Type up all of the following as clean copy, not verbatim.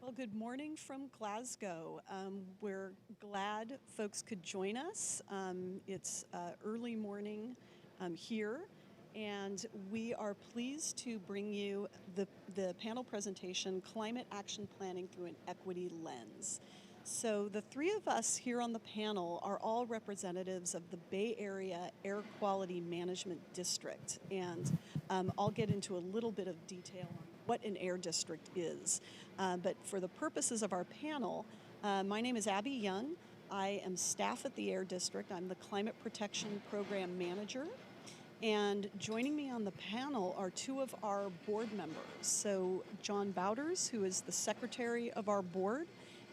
Well, good morning from Glasgow. We're glad folks could join us. It's early morning here, and we are pleased to bring you the panel presentation, Climate Action Planning Through an Equity Lens. So the three of us here on the panel are all representatives of the Bay Area Air Quality Management District, and I'll get into a little bit of detail on what an air district is. But for the purposes of our panel, my name is Abby Young. I am staff at the Air District. I'm the Climate Protection Program Manager. And joining me on the panel are two of our board members. So John Bauters, who is the secretary of our board,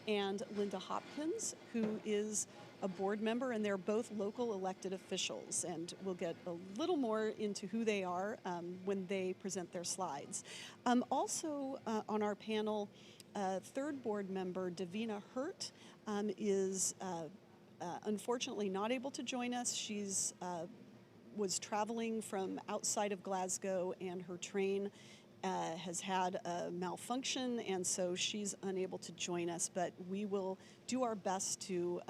and Lynda Hopkins, who is a board member, and they're both local elected officials. And we'll get a little more into who they are when they present their slides. Also on our panel, third board member, Davina Hurt, is unfortunately not able to join us. She's was traveling from outside of Glasgow, and her train has had a malfunction, and so she's unable to join us, but we will do our best to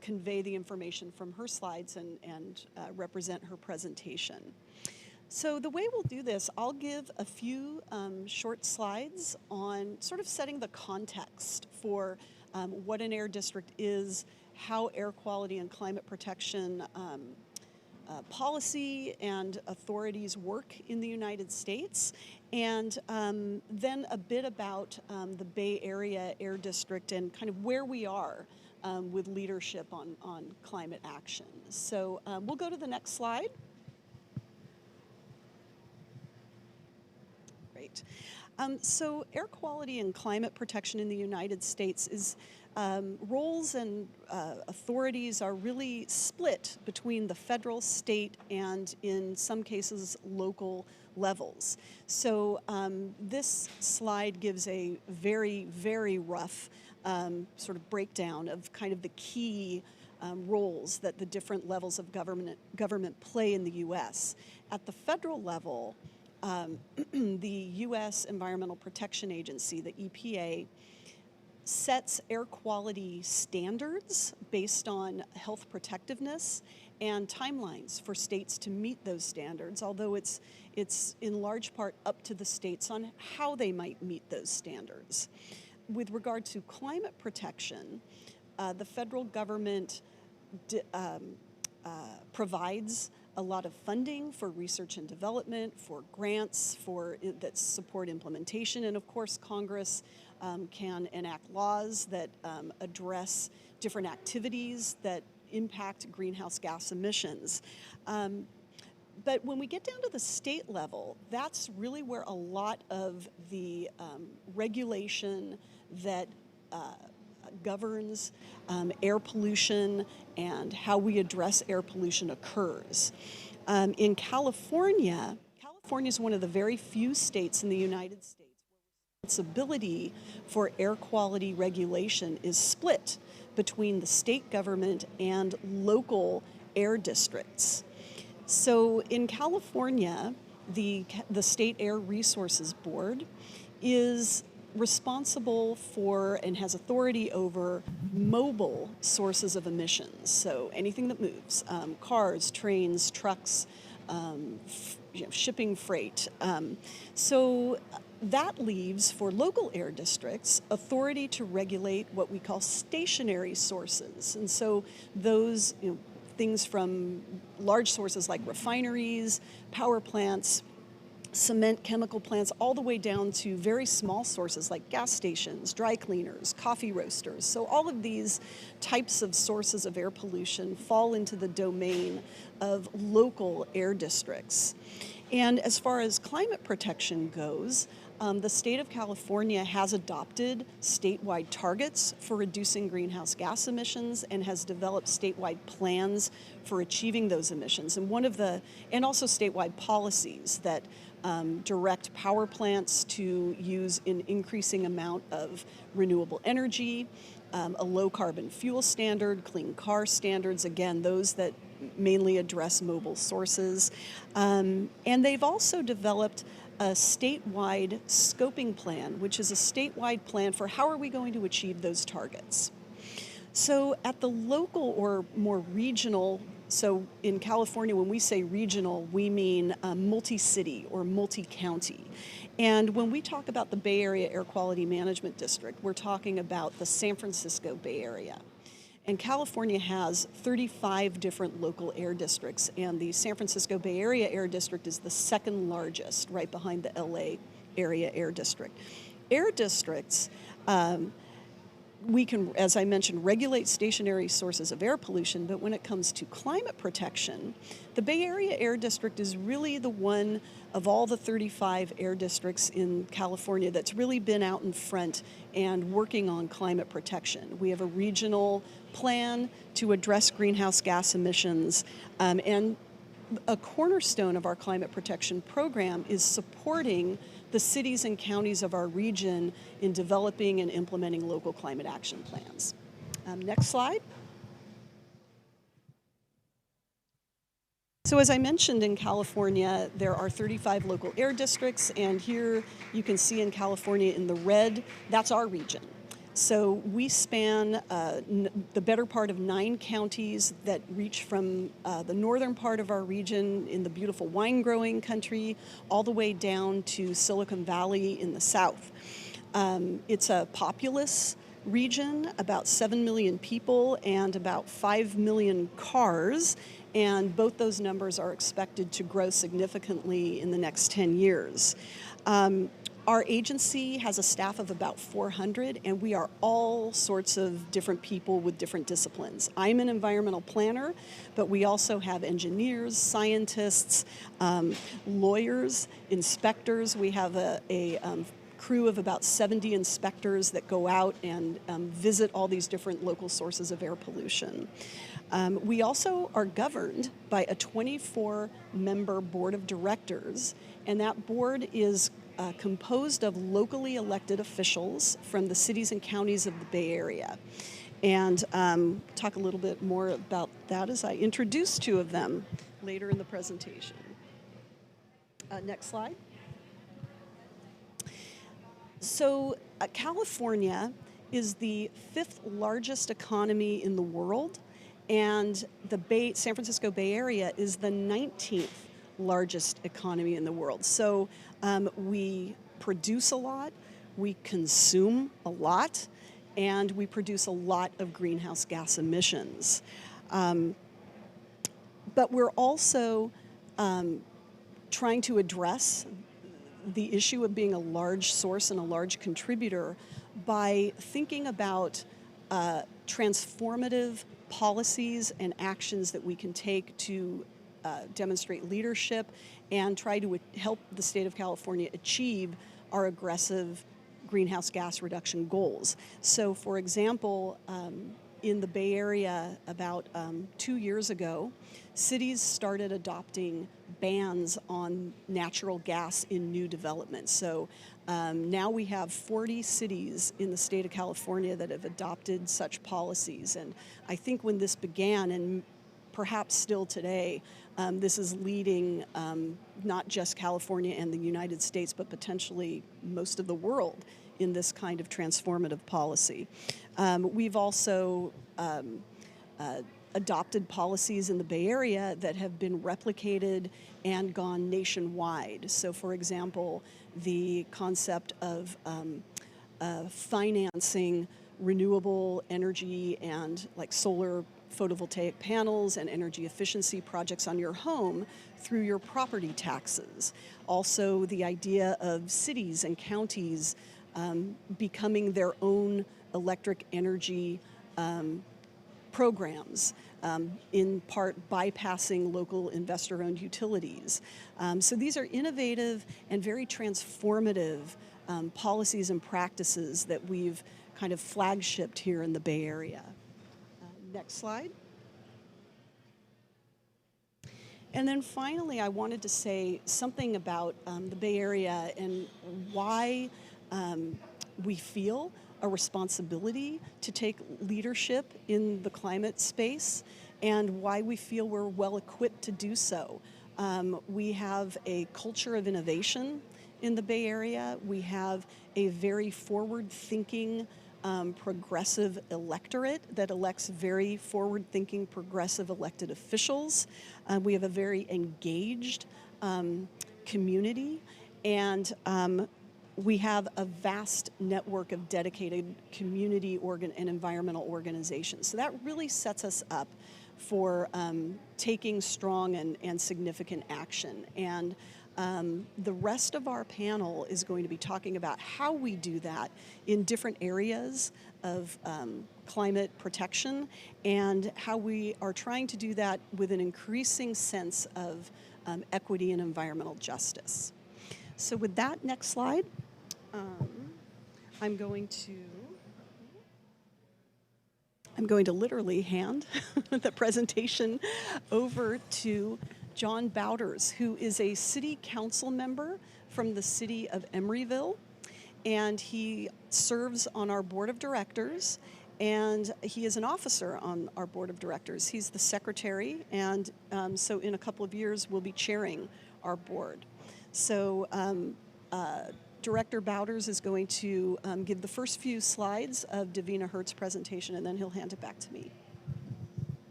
convey the information from her slides and represent her presentation. So the way we'll do this, I'll give a few short slides on sort of setting the context for what an air district is, how air quality and climate protection policy and authorities work in the United States, and then a bit about the Bay Area Air District and kind of where we are with leadership on climate action. So we'll go to the next slide. Great. So air quality and climate protection in the United States is roles and authorities are really split between the federal, state, and in some cases local levels. So this slide gives a very, very rough sort of breakdown of kind of the key roles that the different levels of government play in the U.S. At the federal level, the U.S. Environmental Protection Agency, the EPA, sets air quality standards based on health protectiveness and timelines for states to meet those standards, although it's in large part up to the states on how they might meet those standards. With regard to climate protection, the federal government provides a lot of funding for research and development, for grants that support implementation, and of course Congress can enact laws that address different activities that impact greenhouse gas emissions. But when we get down to the state level, that's really where a lot of the regulation that governs air pollution and how we address air pollution occurs. In California is one of the very few states in the United States where responsibility for air quality regulation is split between the state government and local air districts. So in California, the State Air Resources Board is responsible for and has authority over mobile sources of emissions. So anything that moves, cars, trains, trucks, shipping freight. So that leaves for local air districts authority to regulate what we call stationary sources. And so those things from large sources like refineries, power plants, cement, chemical plants, all the way down to very small sources like gas stations, dry cleaners, coffee roasters. So all of these types of sources of air pollution fall into the domain of local air districts. And as far as climate protection goes, the state of California has adopted statewide targets for reducing greenhouse gas emissions and has developed statewide plans for achieving those emissions. And also statewide policies that direct power plants to use an increasing amount of renewable energy, a low carbon fuel standard, clean car standards, again, those that mainly address mobile sources. And they've also developed a statewide scoping plan, which is a statewide plan for how are we going to achieve those targets. So at the local or more regional, so in California, when we say regional, we mean multi-city or multi-county. And when we talk about the Bay Area Air Quality Management District, we're talking about the San Francisco Bay Area. And California has 35 different local air districts, and the San Francisco Bay Area Air District is the second largest, right behind the LA Area Air District. Air districts, we can, as I mentioned, regulate stationary sources of air pollution, but when it comes to climate protection, the Bay Area Air District is really the one of all the 35 air districts in California that's really been out in front and working on climate protection. We have a regional plan to address greenhouse gas emissions, and a cornerstone of our climate protection program is supporting the cities and counties of our region in developing and implementing local climate action plans. Next slide. So as I mentioned, in California, there are 35 local air districts, and here you can see in California in the red, that's our region. So we span the better part of 9 counties that reach from the northern part of our region in the beautiful wine growing country all the way down to Silicon Valley in the south. It's a populous region, about 7 million people and about 5 million cars, and both those numbers are expected to grow significantly in the next 10 years. Our agency has a staff of about 400, and we are all sorts of different people with different disciplines. I'm an environmental planner, but we also have engineers, scientists, lawyers, inspectors. We have a crew of about 70 inspectors that go out and visit all these different local sources of air pollution. We also are governed by a 24-member board of directors, and that board is composed of locally elected officials from the cities and counties of the Bay Area. And talk a little bit more about that as I introduce 2 of them later in the presentation. Next slide. So California is the 5th largest economy in the world, and the San Francisco Bay Area is the 19th largest economy in the world. So we produce a lot, we consume a lot, and we produce a lot of greenhouse gas emissions. But we're also trying to address the issue of being a large source and a large contributor by thinking about transformative policies and actions that we can take to demonstrate leadership and try to help the state of California achieve our aggressive greenhouse gas reduction goals. So for example, in the Bay Area about 2 years ago, cities started adopting bans on natural gas in new developments. So now we have 40 cities in the state of California that have adopted such policies. And I think when this began, and perhaps still today, this is leading not just California and the United States, but potentially most of the world in this kind of transformative policy. We've also adopted policies in the Bay Area that have been replicated and gone nationwide. So for example, the concept of financing renewable energy and like solar photovoltaic panels and energy efficiency projects on your home through your property taxes. Also the idea of cities and counties becoming their own electric energy programs, in part bypassing local investor-owned utilities. So these are innovative and very transformative policies and practices that we've kind of flagshipped here in the Bay Area. Next slide. And then finally, I wanted to say something about the Bay Area and why we feel a responsibility to take leadership in the climate space and why we feel we're well equipped to do so. We have a culture of innovation in the Bay Area. We have a very forward-thinking, progressive electorate that elects very forward-thinking, progressive elected officials. We have a very engaged community, and we have a vast network of dedicated community and environmental organizations. So that really sets us up for taking strong and significant action. And the rest of our panel is going to be talking about how we do that in different areas of climate protection and how we are trying to do that with an increasing sense of equity and environmental justice. So with that, next slide, I'm going to literally hand the presentation over to John Bauters, who is a city council member from the city of Emeryville, and he serves on our board of directors, and he is an officer on our board of directors. He's the secretary, and so in a couple of years will be chairing our board. So Director Bauters is going to give the first few slides of Davina Hurt's presentation, and then he'll hand it back to me.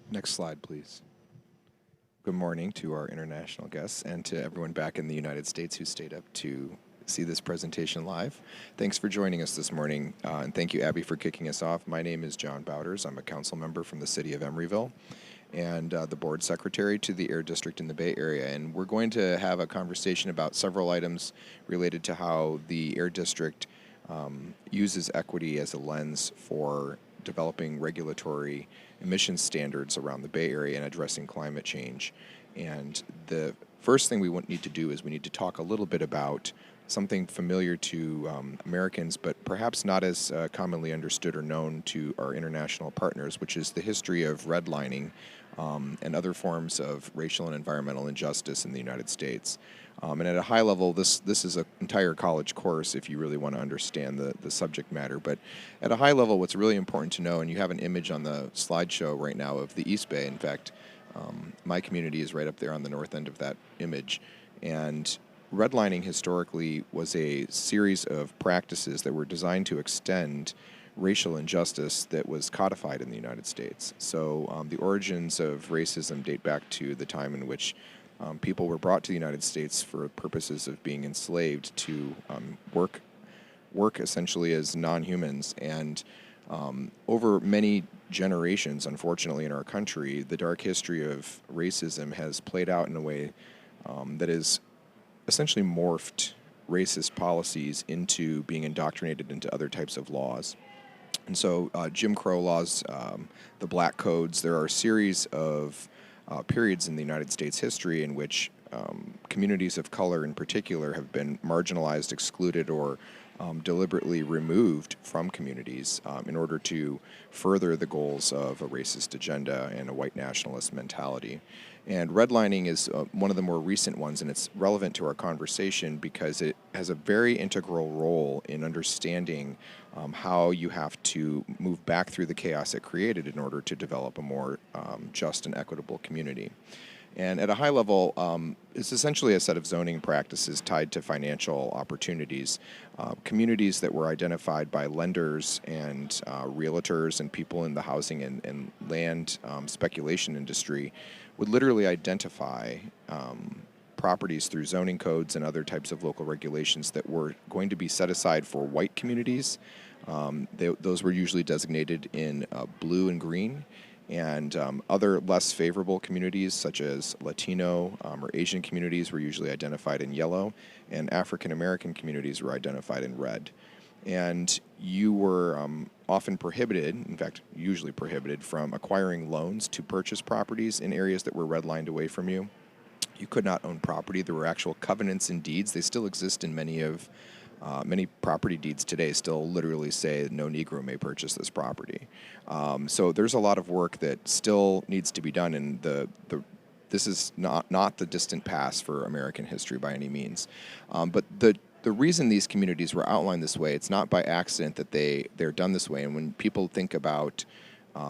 Next slide, please. Good morning to our international guests and to everyone back in the United States who stayed up to see this presentation live. Thanks for joining us this morning, and thank you, Abby, for kicking us off. My name is John Bauters. I'm a council member from the city of Emeryville and the board secretary to the Air District in the Bay Area. And we're going to have a conversation about several items related to how the Air District uses equity as a lens for developing regulatory emission standards around the Bay Area and addressing climate change. And the first thing we need to do is we need to talk a little bit about something familiar to Americans, but perhaps not as commonly understood or known to our international partners, which is the history of redlining and other forms of racial and environmental injustice in the United States. And at a high level, this is an entire college course if you really want to understand the subject matter. But at a high level, what's really important to know, and you have an image on the slideshow right now of the East Bay. In fact, my community is right up there on the north end of that image. And redlining historically was a series of practices that were designed to extend racial injustice that was codified in the United States. So the origins of racism date back to the time in which people were brought to the United States for purposes of being enslaved to work essentially as non-humans. And over many generations, unfortunately, in our country, the dark history of racism has played out in a way that is essentially morphed racist policies into being indoctrinated into other types of laws. And so Jim Crow laws, the Black Codes, there are a series of periods in the United States history in which communities of color in particular have been marginalized, excluded, or deliberately removed from communities in order to further the goals of a racist agenda and a white nationalist mentality. And redlining is one of the more recent ones, and it's relevant to our conversation because it has a very integral role in understanding how you have to move back through the chaos it created in order to develop a more just and equitable community. And at a high level, it's essentially a set of zoning practices tied to financial opportunities. Communities that were identified by lenders and realtors and people in the housing and land speculation industry would literally identify properties through zoning codes and other types of local regulations that were going to be set aside for white communities. Those were usually designated in blue and green. And other less favorable communities, such as Latino or Asian communities, were usually identified in yellow, and African American communities were identified in red. And you were often prohibited, in fact, usually prohibited, from acquiring loans to purchase properties in areas that were redlined away from you. You could not own property. There were actual covenants and deeds. They still exist in many property deeds today still literally say no Negro may purchase this property. So there's a lot of work that still needs to be done, and this is not the distant past for American history by any means. But the reason these communities were outlined this way, it's not by accident that they're done this way. And when people think about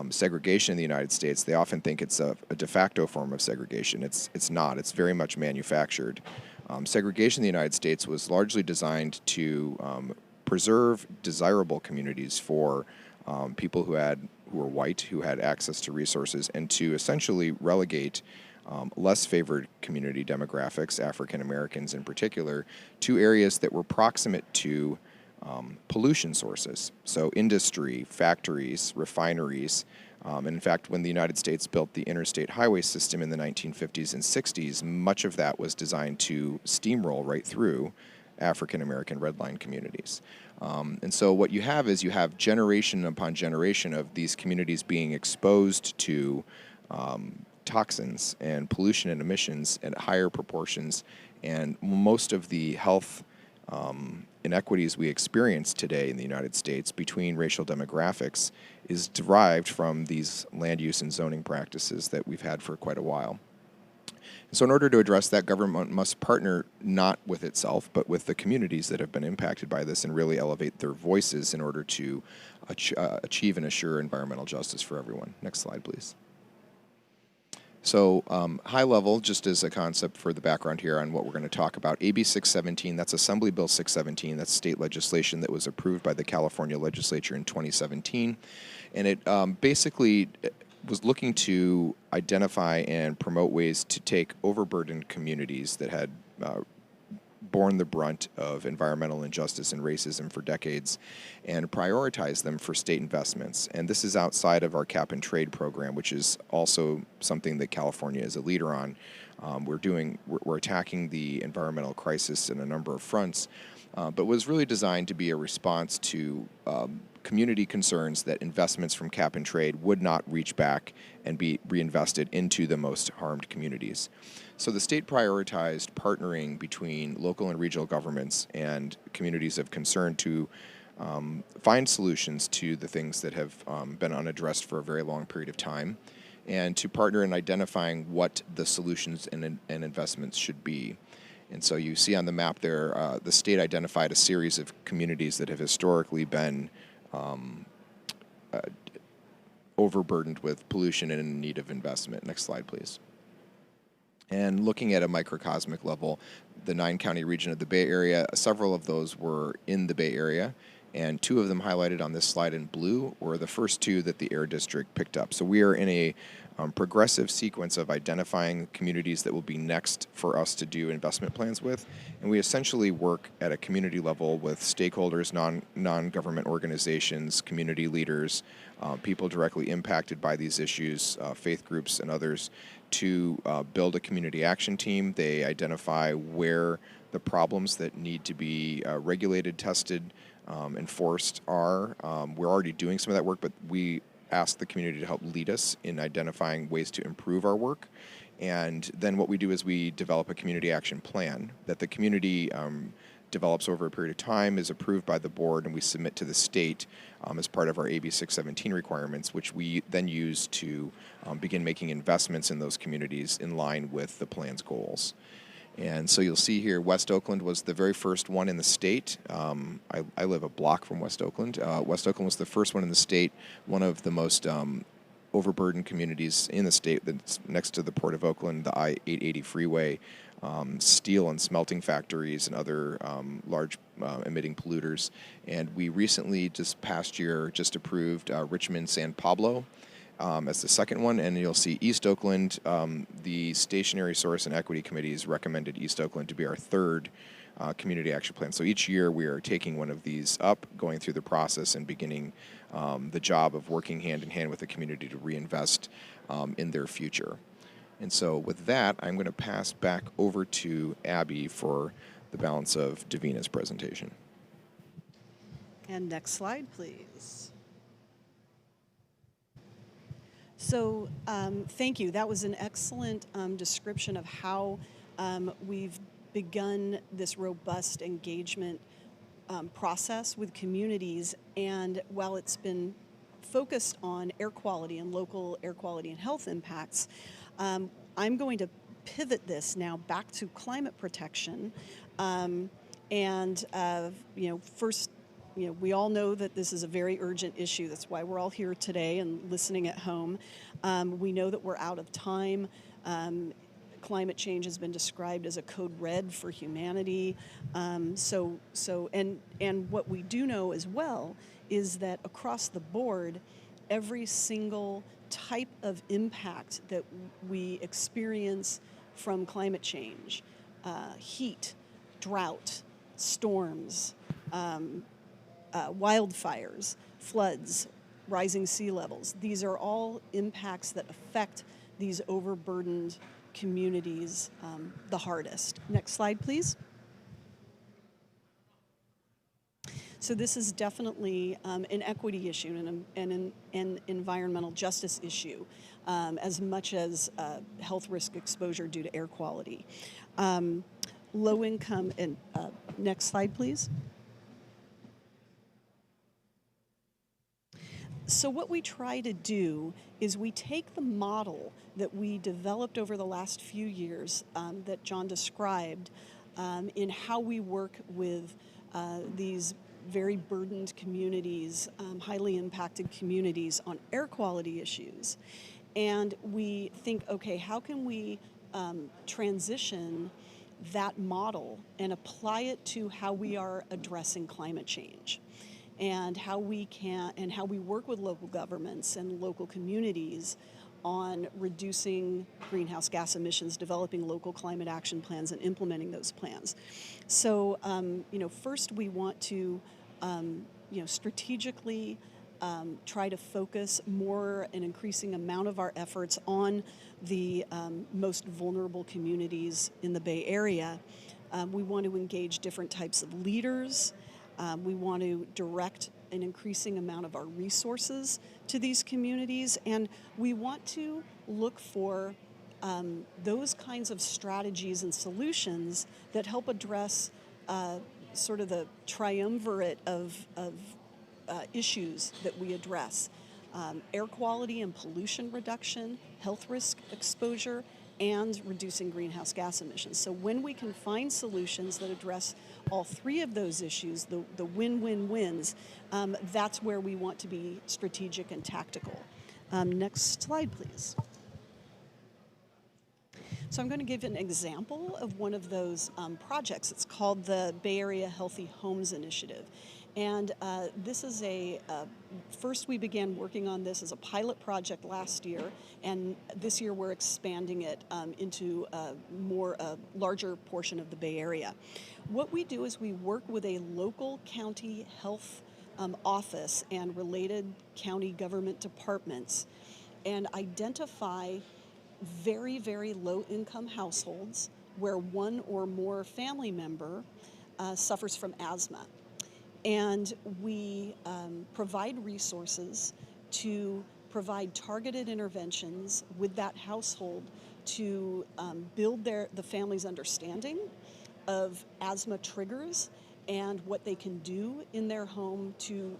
segregation in the United States, they often think it's a de facto form of segregation. It's not. It's very much manufactured. Segregation in the United States was largely designed to preserve desirable communities for people who were white, who had access to resources, and to essentially relegate less favored community demographics, African Americans in particular, to areas that were proximate to pollution sources. So industry, factories, refineries. And in fact, when the United States built the interstate highway system in the 1950s and 60s, much of that was designed to steamroll right through African American redline communities. And so what you have is you have generation upon generation of these communities being exposed to toxins and pollution and emissions at higher proportions, and most of the health inequities we experience today in the United States between racial demographics is derived from these land use and zoning practices that we've had for quite a while. So in order to address that, government must partner not with itself, but with the communities that have been impacted by this and really elevate their voices in order to achieve and assure environmental justice for everyone. Next slide, please. So high level, just as a concept for the background here on what we're going to talk about, AB 617, that's Assembly Bill 617, that's state legislation that was approved by the California legislature in 2017. And it basically was looking to identify and promote ways to take overburdened communities that had borne the brunt of environmental injustice and racism for decades and prioritize them for state investments. And this is outside of our cap and trade program, which is also something that California is a leader on. We're attacking the environmental crisis in a number of fronts, but was really designed to be a response to community concerns that investments from cap and trade would not reach back and be reinvested into the most harmed communities. So the state prioritized partnering between local and regional governments and communities of concern to find solutions to the things that have been unaddressed for a very long period of time, and to partner in identifying what the solutions and investments should be. And so you see on the map there, the state identified a series of communities that have historically been overburdened with pollution and in need of investment. Next slide, please. And looking at a microcosmic level, the 9-county region of the Bay Area, several of those were in the Bay Area, and 2 of them highlighted on this slide in blue were the first 2 that the Air District picked up. So we are in a progressive sequence of identifying communities that will be next for us to do investment plans with, and we essentially work at a community level with stakeholders, non-government organizations, community leaders, people directly impacted by these issues, faith groups and others, to build a community action team. They identify where the problems that need to be regulated, tested, enforced are. We're already doing some of that work, but we ask the community to help lead us in identifying ways to improve our work. And then what we do is we develop a community action plan that the community develops over a period of time, is approved by the board, and we submit to the state as part of our AB 617 requirements, which we then use to begin making investments in those communities in line with the plan's goals. And so you'll see here, West Oakland was the very first one in the state. I live a block from West Oakland. West Oakland was the first one in the state, one of the most overburdened communities in the state that's next to the Port of Oakland, the I-880 freeway, steel and smelting factories and other large emitting polluters. And we recently, just past year, just approved Richmond San Pablo as the second one, and you'll see East Oakland. The Stationary Source and Equity Committees recommended East Oakland to be our third community action plan. So each year we are taking one of these up, going through the process and beginning the job of working hand in hand with the community to reinvest in their future. And so with that, I'm going to pass back over to Abby for the balance of Davina's presentation. And next slide, please. So thank you. That was an excellent description of how we've begun this robust engagement process with communities. And while it's been focused on air quality and local air quality and health impacts, I'm going to pivot this now back to climate protection. First, we all know that this is a very urgent issue. That's why we're all here today and listening at home. We know that we're out of time. climate change has been described as a code red for humanity. And what we do know as well is that across the board, every single type of impact that we experience from climate change, heat, drought, storms, wildfires, floods, rising sea levels. These are all impacts that affect these overburdened communities the hardest. Next slide, please. So this is definitely an equity issue and an environmental justice issue, as much as health risk exposure due to air quality. Low income, and next slide, please. So what we try to do is we take the model that we developed over the last few years that John described in how we work with these very burdened communities, highly impacted communities on air quality issues. And we think, okay, how can we transition that model and apply it to how we are addressing climate change? And how we work with local governments and local communities on reducing greenhouse gas emissions, developing local climate action plans, and implementing those plans. So, first we want to, strategically try to focus more, an increasing amount of our efforts on the most vulnerable communities in the Bay Area. We want to engage different types of leaders. We want to direct an increasing amount of our resources to these communities, and we want to look for those kinds of strategies and solutions that help address sort of the triumvirate of issues that we address. Air quality and pollution reduction, health risk exposure, and reducing greenhouse gas emissions. So when we can find solutions that address all three of those issues, the win-win-wins, that's where we want to be strategic and tactical. Next slide, please. So I'm going to give an example of one of those projects. It's called the Bay Area Healthy Homes Initiative. And this is first we began working on this as a pilot project last year, and this year we're expanding it into a larger portion of the Bay Area. What we do is we work with a local county health office and related county government departments and identify very, very low-income households where one or more family member suffers from asthma. And we provide resources to provide targeted interventions with that household to build the family's understanding of asthma triggers and what they can do in their home to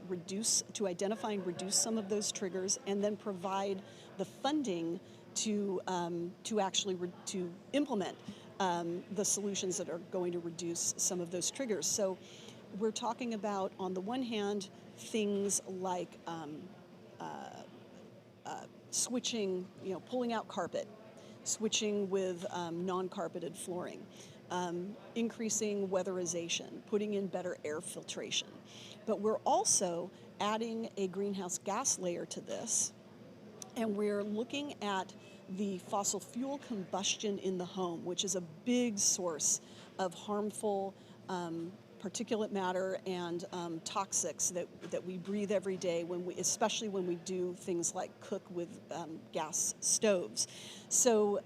identify and reduce some of those triggers, and then provide the funding to implement the solutions that are going to reduce some of those triggers. So we're talking about, on the one hand, things like switching, pulling out carpet, switching with non-carpeted flooring, increasing weatherization, putting in better air filtration. But we're also adding a greenhouse gas layer to this, and we're looking at the fossil fuel combustion in the home, which is a big source of harmful particulate matter and toxics that we breathe every day, especially when we do things like cook with gas stoves. So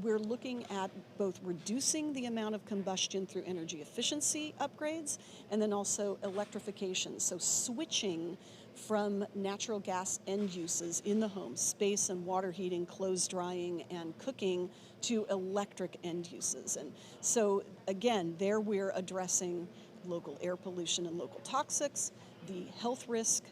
we're looking at both reducing the amount of combustion through energy efficiency upgrades and then also electrification, so switching from natural gas end uses in the home, space and water heating, clothes drying, and cooking, to electric end uses. And so again, there we're addressing local air pollution and local toxics, the health risk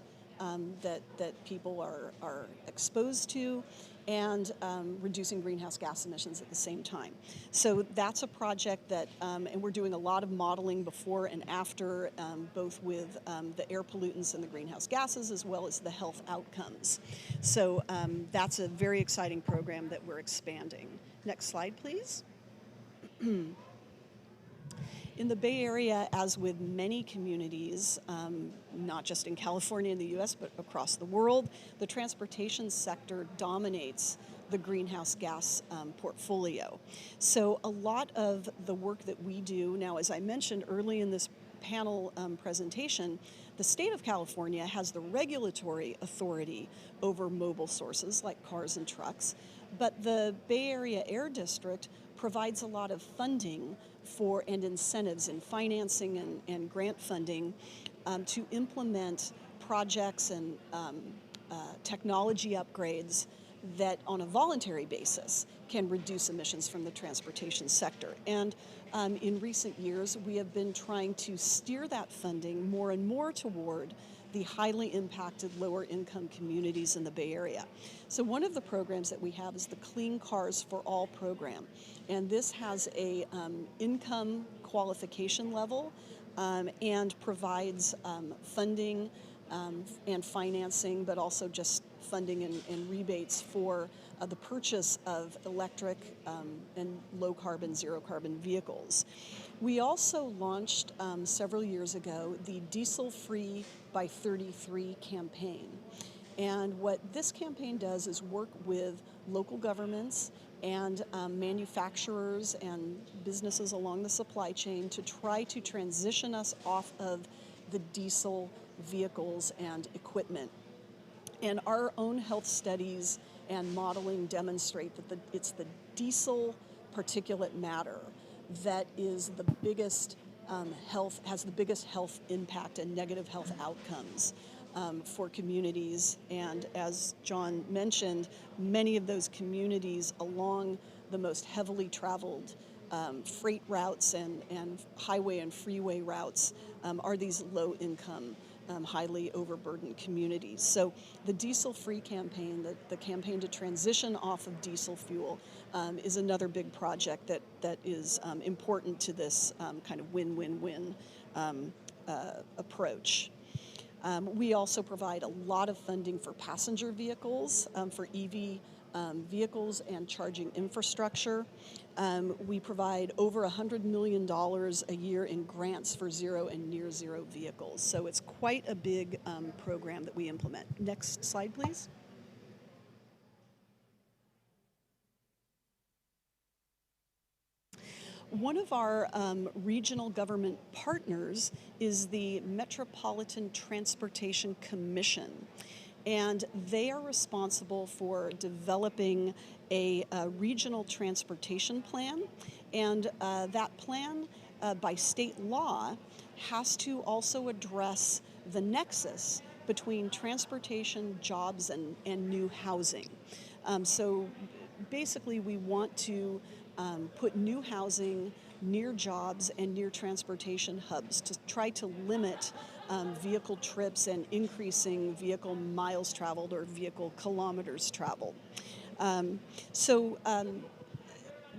that people are exposed to, and reducing greenhouse gas emissions at the same time. So that's a project that, and we're doing a lot of modeling before and after, both with the air pollutants and the greenhouse gases, as well as the health outcomes. So that's a very exciting program that we're expanding. Next slide, please. In the Bay Area, as with many communities, not just in California and the US, but across the world, the transportation sector dominates the greenhouse gas portfolio. So a lot of the work that we do, now as I mentioned early in this panel presentation, the state of California has the regulatory authority over mobile sources like cars and trucks, but the Bay Area Air District provides a lot of funding for and incentives in financing and grant funding to implement projects and technology upgrades that on a voluntary basis can reduce emissions from the transportation sector. And in recent years, we have been trying to steer that funding more and more toward the highly impacted lower income communities in the Bay Area. So one of the programs that we have is the Clean Cars for All program. And this has a income qualification level and provides funding and financing, but also just funding and rebates for the purchase of electric and low carbon, zero carbon vehicles. We also launched several years ago the Diesel Free by 33 campaign. And what this campaign does is work with local governments and manufacturers and businesses along the supply chain to try to transition us off of the diesel vehicles and equipment. And our own health studies and modeling demonstrate that it's the diesel particulate matter that is the biggest has the biggest health impact and negative health outcomes for communities. And as John mentioned, many of those communities along the most heavily traveled freight routes and highway and freeway routes are these low-income, highly overburdened communities. So the Diesel Free campaign, the campaign to transition off of diesel fuel, is another big project that is important to this kind of win-win-win approach. We also provide a lot of funding for passenger vehicles, for EV vehicles and charging infrastructure. We provide over $100 million a year in grants for zero and near zero vehicles. So it's quite a big program that we implement. Next slide, please. One of our regional government partners is the Metropolitan Transportation Commission. And they are responsible for developing a regional transportation plan. And that plan, by state law, has to also address the nexus between transportation, jobs, and new housing. So basically, we want to put new housing near jobs and near transportation hubs to try to limit vehicle trips and increasing vehicle miles traveled or vehicle kilometers traveled.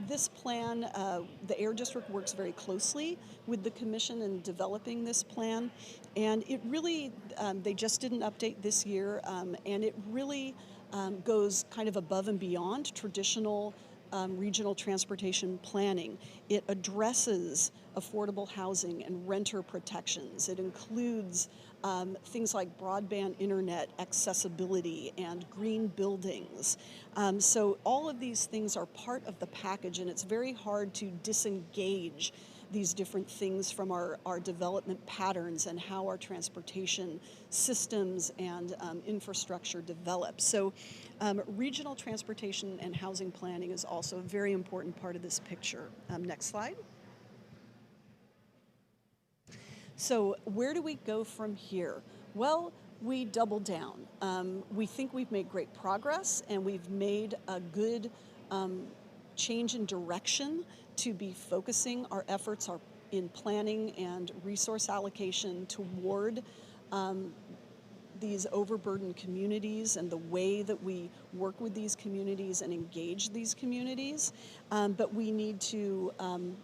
This plan, the Air District works very closely with the Commission in developing this plan, and it really, they just did an update this year, and it really goes kind of above and beyond traditional regional transportation planning. It addresses affordable housing and renter protections. It includes things like broadband internet accessibility and green buildings. So all of these things are part of the package, and it's very hard to disengage these different things from our development patterns and how our transportation systems and infrastructure develop. So regional transportation and housing planning is also a very important part of this picture. Next slide. So where do we go from here? Well, we double down. We think we've made great progress, and we've made a good change in direction to be focusing our efforts in planning and resource allocation toward these overburdened communities and the way that we work with these communities and engage these communities. But we need to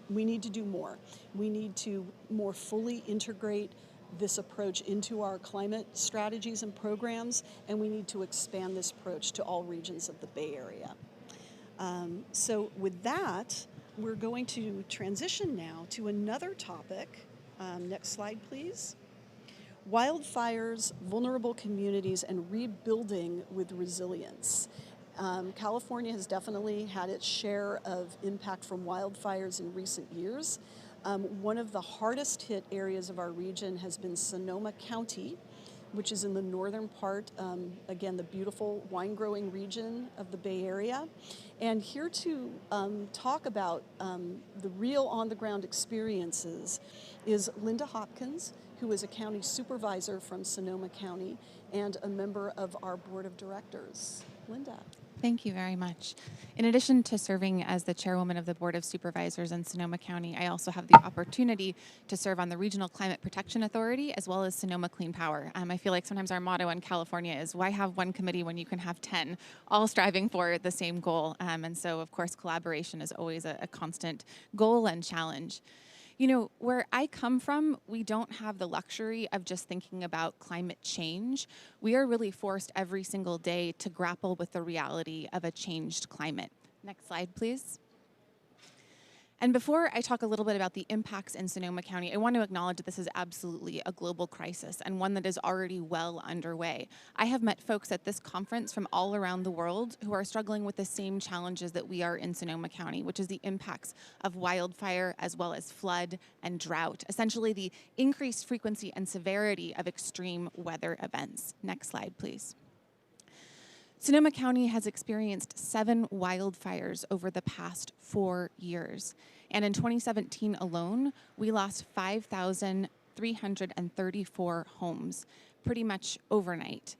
do more. We need to more fully integrate this approach into our climate strategies and programs, and we need to expand this approach to all regions of the Bay Area. So with that, we're going to transition now to another topic. Next slide, please. Wildfires, vulnerable communities, and rebuilding with resilience. California has definitely had its share of impact from wildfires in recent years. One of the hardest hit areas of our region has been Sonoma County, which is in the northern part, again, the beautiful wine-growing region of the Bay Area. And here to talk about the real on-the-ground experiences is Lynda Hopkins, who is a county supervisor from Sonoma County and a member of our board of directors. Lynda. Thank you very much. In addition to serving as the chairwoman of the Board of Supervisors in Sonoma County, I also have the opportunity to serve on the Regional Climate Protection Authority as well as Sonoma Clean Power. I feel like sometimes our motto in California is, why have one committee when you can have 10, all striving for the same goal? And so, of course, collaboration is always a constant goal and challenge. You know, where I come from, we don't have the luxury of just thinking about climate change. We are really forced every single day to grapple with the reality of a changed climate. Next slide, please. And before I talk a little bit about the impacts in Sonoma County, I want to acknowledge that this is absolutely a global crisis and one that is already well underway. I have met folks at this conference from all around the world who are struggling with the same challenges that we are in Sonoma County, which is the impacts of wildfire as well as flood and drought, essentially the increased frequency and severity of extreme weather events. Next slide, please. Sonoma County has experienced 7 wildfires over the past 4 years. And in 2017 alone, we lost 5,334 homes, pretty much overnight.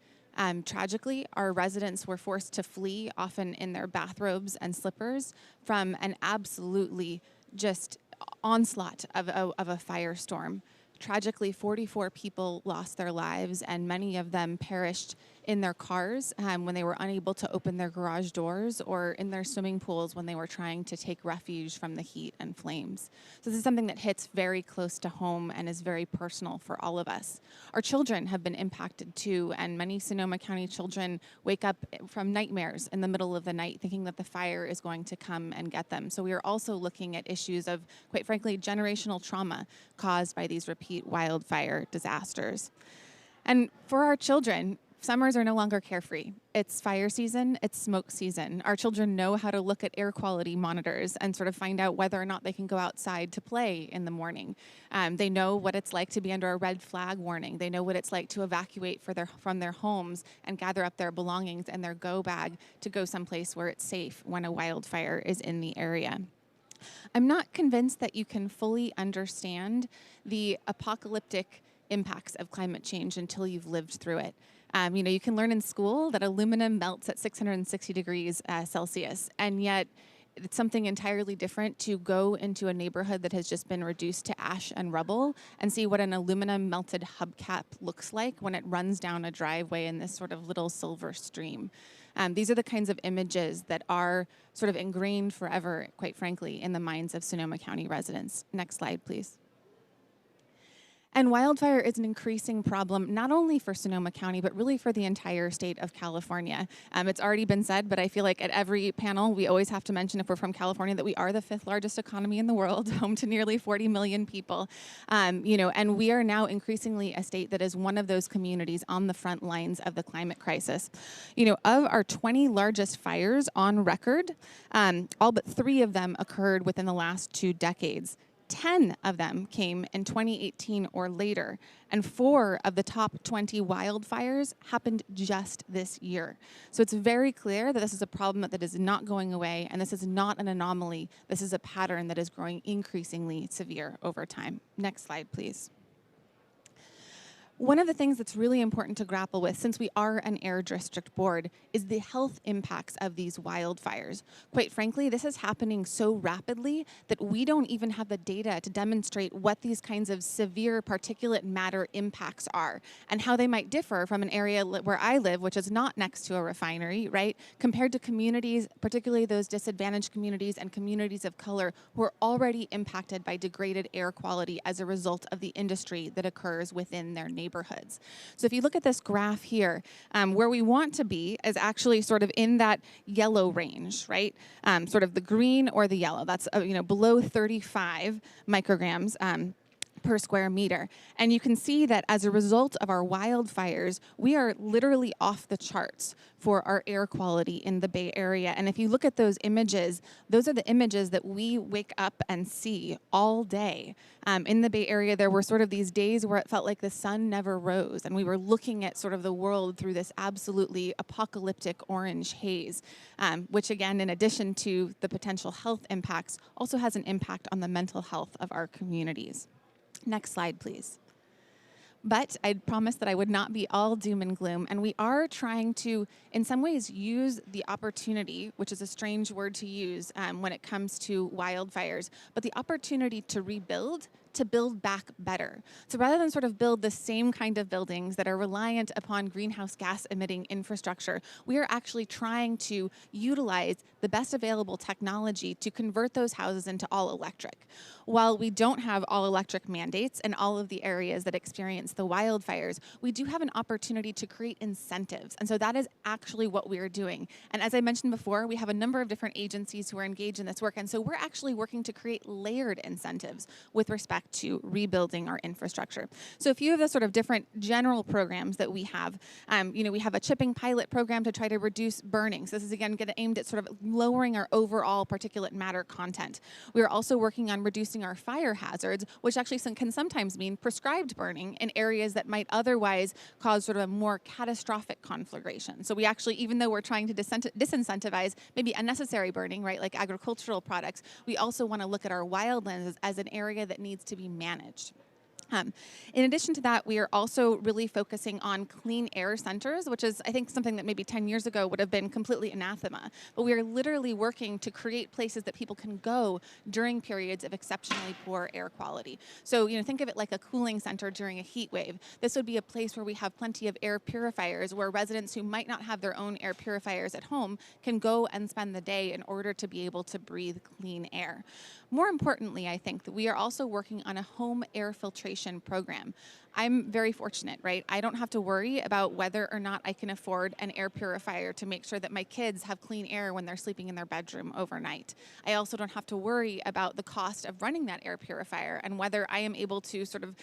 Tragically, our residents were forced to flee, often in their bathrobes and slippers, from an absolutely just onslaught of a firestorm. Tragically, 44 people lost their lives, and many of them perished in their cars when they were unable to open their garage doors, or in their swimming pools when they were trying to take refuge from the heat and flames. So this is something that hits very close to home and is very personal for all of us. Our children have been impacted too, and many Sonoma County children wake up from nightmares in the middle of the night thinking that the fire is going to come and get them. So we are also looking at issues of, quite frankly, generational trauma caused by these repeat wildfire disasters. And for our children, summers are no longer carefree. It's fire season, it's smoke season. Our children know how to look at air quality monitors and sort of find out whether or not they can go outside to play in the morning. They know what it's like to be under a red flag warning. They know what it's like to evacuate from their homes and gather up their belongings and their go bag to go someplace where it's safe when a wildfire is in the area. I'm not convinced that you can fully understand the apocalyptic impacts of climate change until you've lived through it. You can learn in school that aluminum melts at 660 degrees Celsius, and yet it's something entirely different to go into a neighborhood that has just been reduced to ash and rubble and see what an aluminum melted hubcap looks like when it runs down a driveway in this sort of little silver stream. These are the kinds of images that are sort of ingrained forever, quite frankly, in the minds of Sonoma County residents. Next slide, please. And wildfire is an increasing problem, not only for Sonoma County, but really for the entire state of California. It's already been said, but I feel like at every panel, we always have to mention, if we're from California, that we are the 5th largest economy in the world, home to nearly 40 million people. And we are now increasingly a state that is one of those communities on the front lines of the climate crisis. Of our 20 largest fires on record, all but 3 of them occurred within the last 2 decades. 10 of them came in 2018 or later, and 4 of the top 20 wildfires happened just this year. So it's very clear that this is a problem that is not going away, and this is not an anomaly. This is a pattern that is growing increasingly severe over time. Next slide, please. One of the things that's really important to grapple with, since we are an air district board, is the health impacts of these wildfires. Quite frankly, this is happening so rapidly that we don't even have the data to demonstrate what these kinds of severe particulate matter impacts are and how they might differ from an area where I live, which is not next to a refinery, right? Compared to communities, particularly those disadvantaged communities and communities of color who are already impacted by degraded air quality as a result of the industry that occurs within their neighborhood. neighborhoods. So if you look at this graph here, where we want to be is actually sort of in that yellow range, right? Sort of the green or the yellow. That's below 35 micrograms per square meter. And you can see that as a result of our wildfires, we are literally off the charts for our air quality in the Bay Area. And if you look at those images, those are the images that we wake up and see all day. In the Bay Area, there were sort of these days where it felt like the sun never rose, and we were looking at sort of the world through this absolutely apocalyptic orange haze, which again, in addition to the potential health impacts, also has an impact on the mental health of our communities. Next slide, please. But I promised that I would not be all doom and gloom, and we are trying to, in some ways, use the opportunity, which is a strange word to use when it comes to wildfires, but the opportunity to rebuild, to build back better. So rather than sort of build the same kind of buildings that are reliant upon greenhouse gas emitting infrastructure, we are actually trying to utilize the best available technology to convert those houses into all electric. While we don't have all electric mandates in all of the areas that experience the wildfires, we do have an opportunity to create incentives. And so that is actually what we are doing. And as I mentioned before, we have a number of different agencies who are engaged in this work. And so we're actually working to create layered incentives with respect to rebuilding our infrastructure. So a few of the sort of different general programs that we have, we have a chipping pilot program to try to reduce burning. So this is again aimed at sort of lowering our overall particulate matter content. We are also working on reducing our fire hazards, which actually can sometimes mean prescribed burning in areas that might otherwise cause sort of a more catastrophic conflagration. So we actually, even though we're trying to disincentivize maybe unnecessary burning, right, like agricultural products, we also want to look at our wildlands as an area that needs to be managed. In addition to that, we are also really focusing on clean air centers, which is, I think, something that maybe 10 years ago would have been completely anathema. But we are literally working to create places that people can go during periods of exceptionally poor air quality. So, think of it like a cooling center during a heat wave. This would be a place where we have plenty of air purifiers, where residents who might not have their own air purifiers at home can go and spend the day in order to be able to breathe clean air. More importantly, I think that we are also working on a home air filtration program. I'm very fortunate, right? I don't have to worry about whether or not I can afford an air purifier to make sure that my kids have clean air when they're sleeping in their bedroom overnight. I also don't have to worry about the cost of running that air purifier and whether I am able to sort of,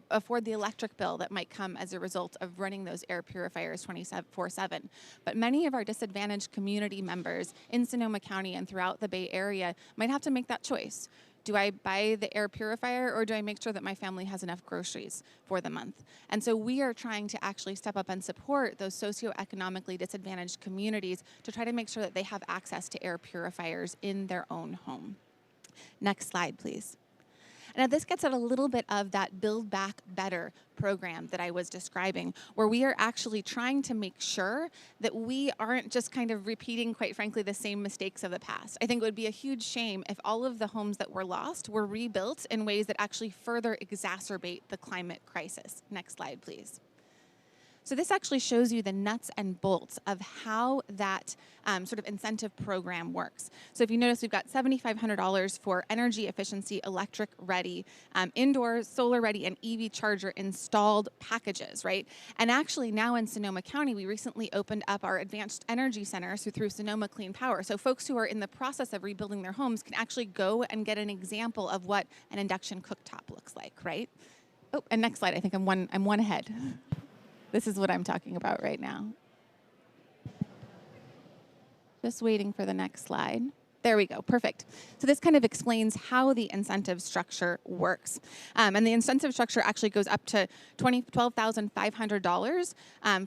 afford the electric bill that might come as a result of running those air purifiers 24/7. But many of our disadvantaged community members in Sonoma County and throughout the Bay Area might have to make that choice. Do I buy the air purifier, or do I make sure that my family has enough groceries for the month? And so we are trying to actually step up and support those socioeconomically disadvantaged communities to try to make sure that they have access to air purifiers in their own home. Next slide, please. Now, this gets at a little bit of that Build Back Better program that I was describing, where we are actually trying to make sure that we aren't just kind of repeating, quite frankly, the same mistakes of the past. I think it would be a huge shame if all of the homes that were lost were rebuilt in ways that actually further exacerbate the climate crisis. Next slide, please. So this actually shows you the nuts and bolts of how that sort of incentive program works. So if you notice, we've got $7,500 for energy efficiency, electric ready, indoor solar ready, and EV charger installed packages, right? And actually now in Sonoma County, we recently opened up our advanced energy center through Sonoma Clean Power. So folks who are in the process of rebuilding their homes can actually go and get an example of what an induction cooktop looks like, right? Oh, and next slide. I think I'm one ahead. This is what I'm talking about right now. Just waiting for the next slide. There we go, perfect. So this kind of explains how the incentive structure works. And the incentive structure actually goes up to $12,500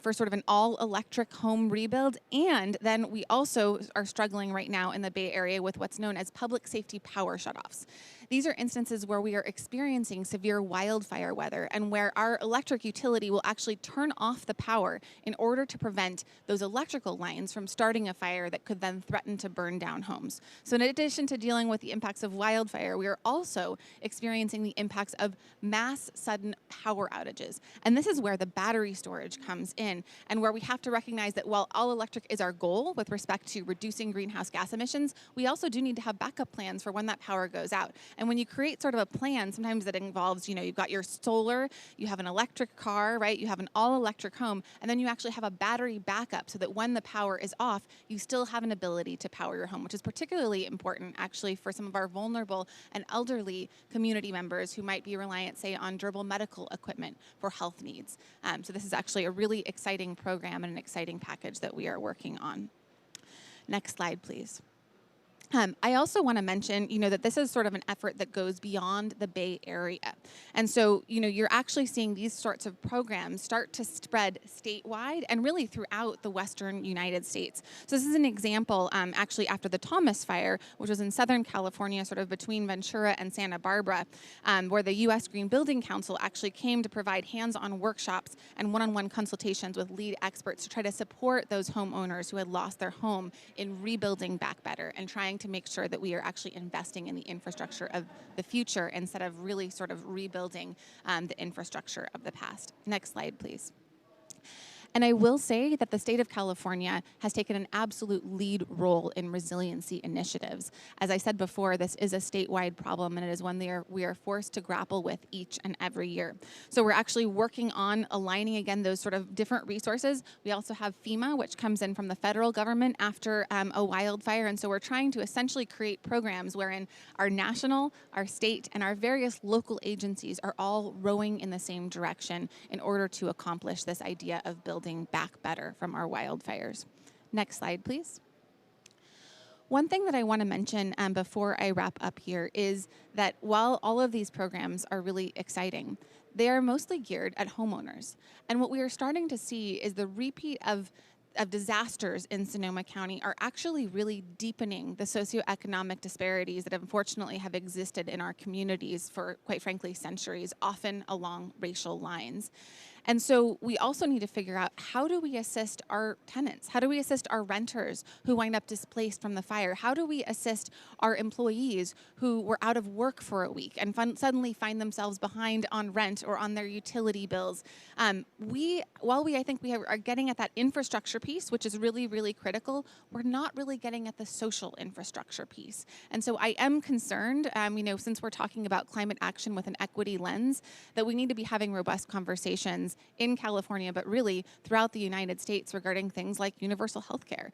for sort of an all-electric home rebuild. And then we also are struggling right now in the Bay Area with what's known as public safety power shutoffs. These are instances where we are experiencing severe wildfire weather and where our electric utility will actually turn off the power in order to prevent those electrical lines from starting a fire that could then threaten to burn down homes. So in addition to dealing with the impacts of wildfire, we are also experiencing the impacts of mass sudden power outages. And this is where the battery storage comes in, and where we have to recognize that while all electric is our goal with respect to reducing greenhouse gas emissions, we also do need to have backup plans for when that power goes out. And when you create sort of a plan, sometimes that involves, you've got your solar, you have an electric car, right? You have an all-electric home, and then you actually have a battery backup so that when the power is off, you still have an ability to power your home, which is particularly important actually for some of our vulnerable and elderly community members who might be reliant, say, on durable medical equipment for health needs. So this is actually a really exciting program and an exciting package that we are working on. Next slide, please. I also want to mention, that this is sort of an effort that goes beyond the Bay Area. And so, you're actually seeing these sorts of programs start to spread statewide and really throughout the Western United States. So this is an example, actually after the Thomas Fire, which was in Southern California, sort of between Ventura and Santa Barbara, where the U.S. Green Building Council actually came to provide hands-on workshops and one-on-one consultations with lead experts to try to support those homeowners who had lost their home in rebuilding back better and trying to make sure that we are actually investing in the infrastructure of the future instead of really sort of rebuilding the infrastructure of the past. Next slide, please. And I will say that the state of California has taken an absolute lead role in resiliency initiatives. As I said before, this is a statewide problem, and it is one we are forced to grapple with each and every year. So we're actually working on aligning, again, those sort of different resources. We also have FEMA, which comes in from the federal government after a wildfire, and so we're trying to essentially create programs wherein our national, our state, and our various local agencies are all rowing in the same direction in order to accomplish this idea of building back better from our wildfires. Next slide, please. One thing that I want to mention before I wrap up here is that while all of these programs are really exciting, they are mostly geared at homeowners. And what we are starting to see is the repeat of disasters in Sonoma County are actually really deepening the socioeconomic disparities that unfortunately have existed in our communities for, quite frankly, centuries, often along racial lines. And so we also need to figure out, how do we assist our tenants? How do we assist our renters who wind up displaced from the fire? How do we assist our employees who were out of work for a week and suddenly find themselves behind on rent or on their utility bills? While I think we are getting at that infrastructure piece, which is really, really critical, we're not really getting at the social infrastructure piece. And so I am concerned, since we're talking about climate action with an equity lens, that we need to be having robust conversations in California, but really throughout the United States regarding things like universal health care,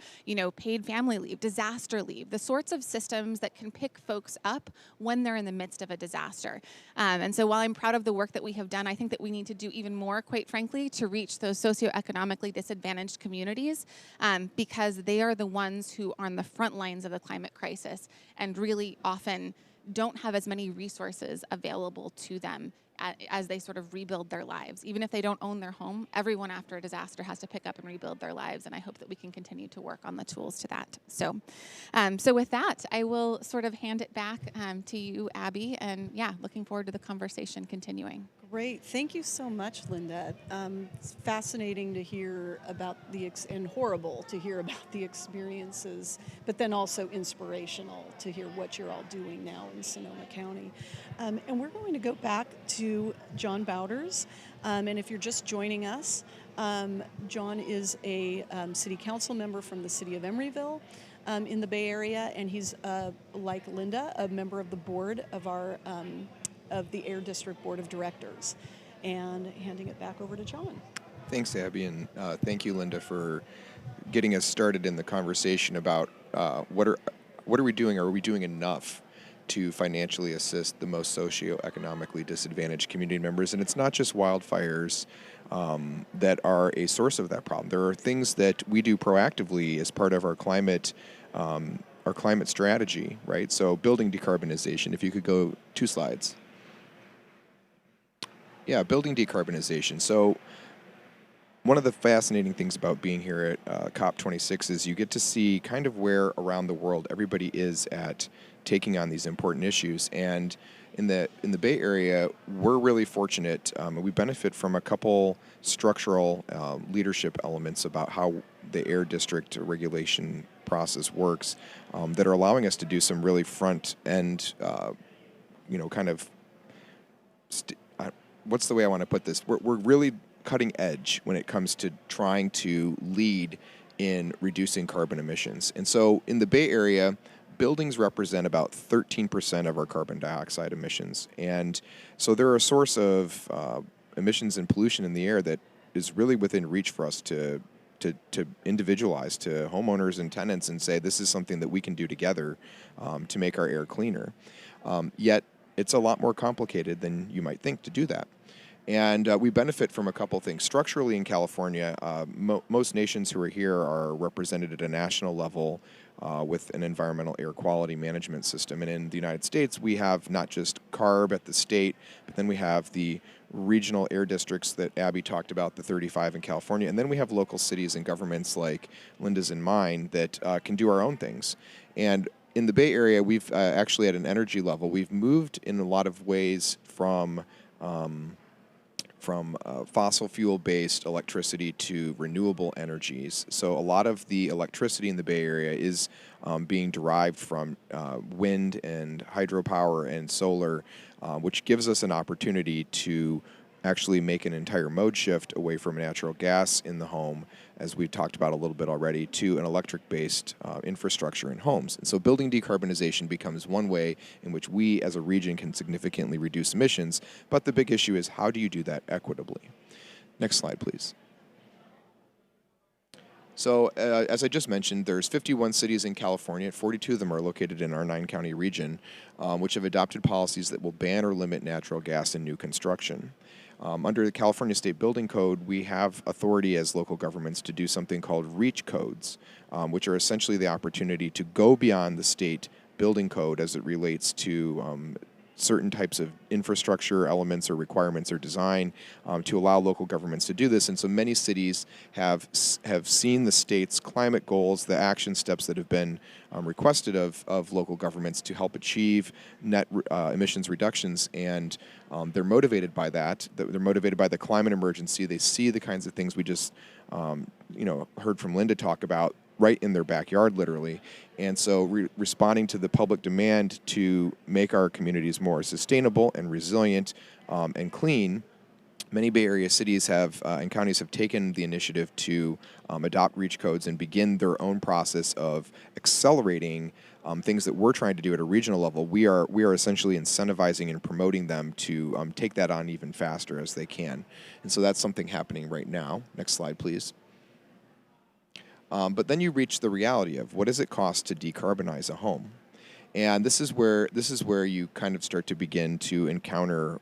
paid family leave, disaster leave, the sorts of systems that can pick folks up when they're in the midst of a disaster. And so while I'm proud of the work that we have done, I think that we need to do even more, quite frankly, to reach those socioeconomically disadvantaged communities, because they are the ones who are on the front lines of the climate crisis and really often don't have as many resources available to them as they sort of rebuild their lives. Even if they don't own their home, everyone after a disaster has to pick up and rebuild their lives, and I hope that we can continue to work on the tools to that. So with that, I will sort of hand it back to you, Abby, and looking forward to the conversation continuing. Great. Thank you so much, Lynda. It's fascinating to hear about and horrible to hear about the experiences, but then also inspirational to hear what you're all doing now in Sonoma County. And we're going to go back to John Bauters. And if you're just joining us, John is a city council member from the city of Emeryville in the Bay Area, and he's, like Lynda, a member of the board of of the Air District Board of Directors. And handing it back over to John. Thanks, Abby, and thank you, Lynda, for getting us started in the conversation about what are we doing? Are we doing enough to financially assist the most socioeconomically disadvantaged community members? And it's not just wildfires that are a source of that problem. There are things that we do proactively as part of our climate strategy, right? So building decarbonization. If you could go 2 slides. Yeah, building decarbonization. So one of the fascinating things about being here at COP26 is you get to see kind of where around the world everybody is at taking on these important issues. And in the Bay Area, we're really fortunate. We benefit from a couple structural leadership elements about how the air district regulation process works that are allowing us to do some really front end, what's the way I want to put this? We're really cutting edge when it comes to trying to lead in reducing carbon emissions. And so in the Bay Area, buildings represent about 13% of our carbon dioxide emissions. And so they're a source of emissions and pollution in the air that is really within reach for us to individualize to homeowners and tenants and say this is something that we can do together to make our air cleaner. Yet it's a lot more complicated than you might think to do that. And we benefit from a couple things. Structurally in California, most nations who are here are represented at a national level with an environmental air quality management system. And in the United States, we have not just CARB at the state, but then we have the regional air districts that Abby talked about, the 35 in California. And then we have local cities and governments like Lynda's and mine that can do our own things. And in the Bay Area, we've actually at an energy level, we've moved in a lot of ways from fossil fuel-based electricity to renewable energies. So a lot of the electricity in the Bay Area is being derived from wind and hydropower and solar, which gives us an opportunity to actually make an entire mode shift away from natural gas in the home, as we've talked about a little bit already, to an electric-based infrastructure in homes. And so building decarbonization becomes one way in which we as a region can significantly reduce emissions, but the big issue is how do you do that equitably? Next slide, please. So as I just mentioned, there's 51 cities in California. 42 of them are located in our 9-county region, which have adopted policies that will ban or limit natural gas in new construction. Under the California State Building Code, we have authority as local governments to do something called REACH codes, which are essentially the opportunity to go beyond the state building code as it relates to certain types of infrastructure elements or requirements or design to allow local governments to do this. And so many cities have seen the state's climate goals, the action steps that have been requested of local governments to help achieve net emissions reductions, and they're motivated by that. They're motivated by the climate emergency. They see the kinds of things we just heard from Lynda talk about right in their backyard, literally. And so responding to the public demand to make our communities more sustainable and resilient and clean, many Bay Area cities have and counties have taken the initiative to adopt REACH codes and begin their own process of accelerating things that we're trying to do at a regional level. We are essentially incentivizing and promoting them to take that on even faster as they can. And so that's something happening right now. Next slide, please. But then you reach the reality of what does it cost to decarbonize a home? And this is where you kind of start to begin to encounter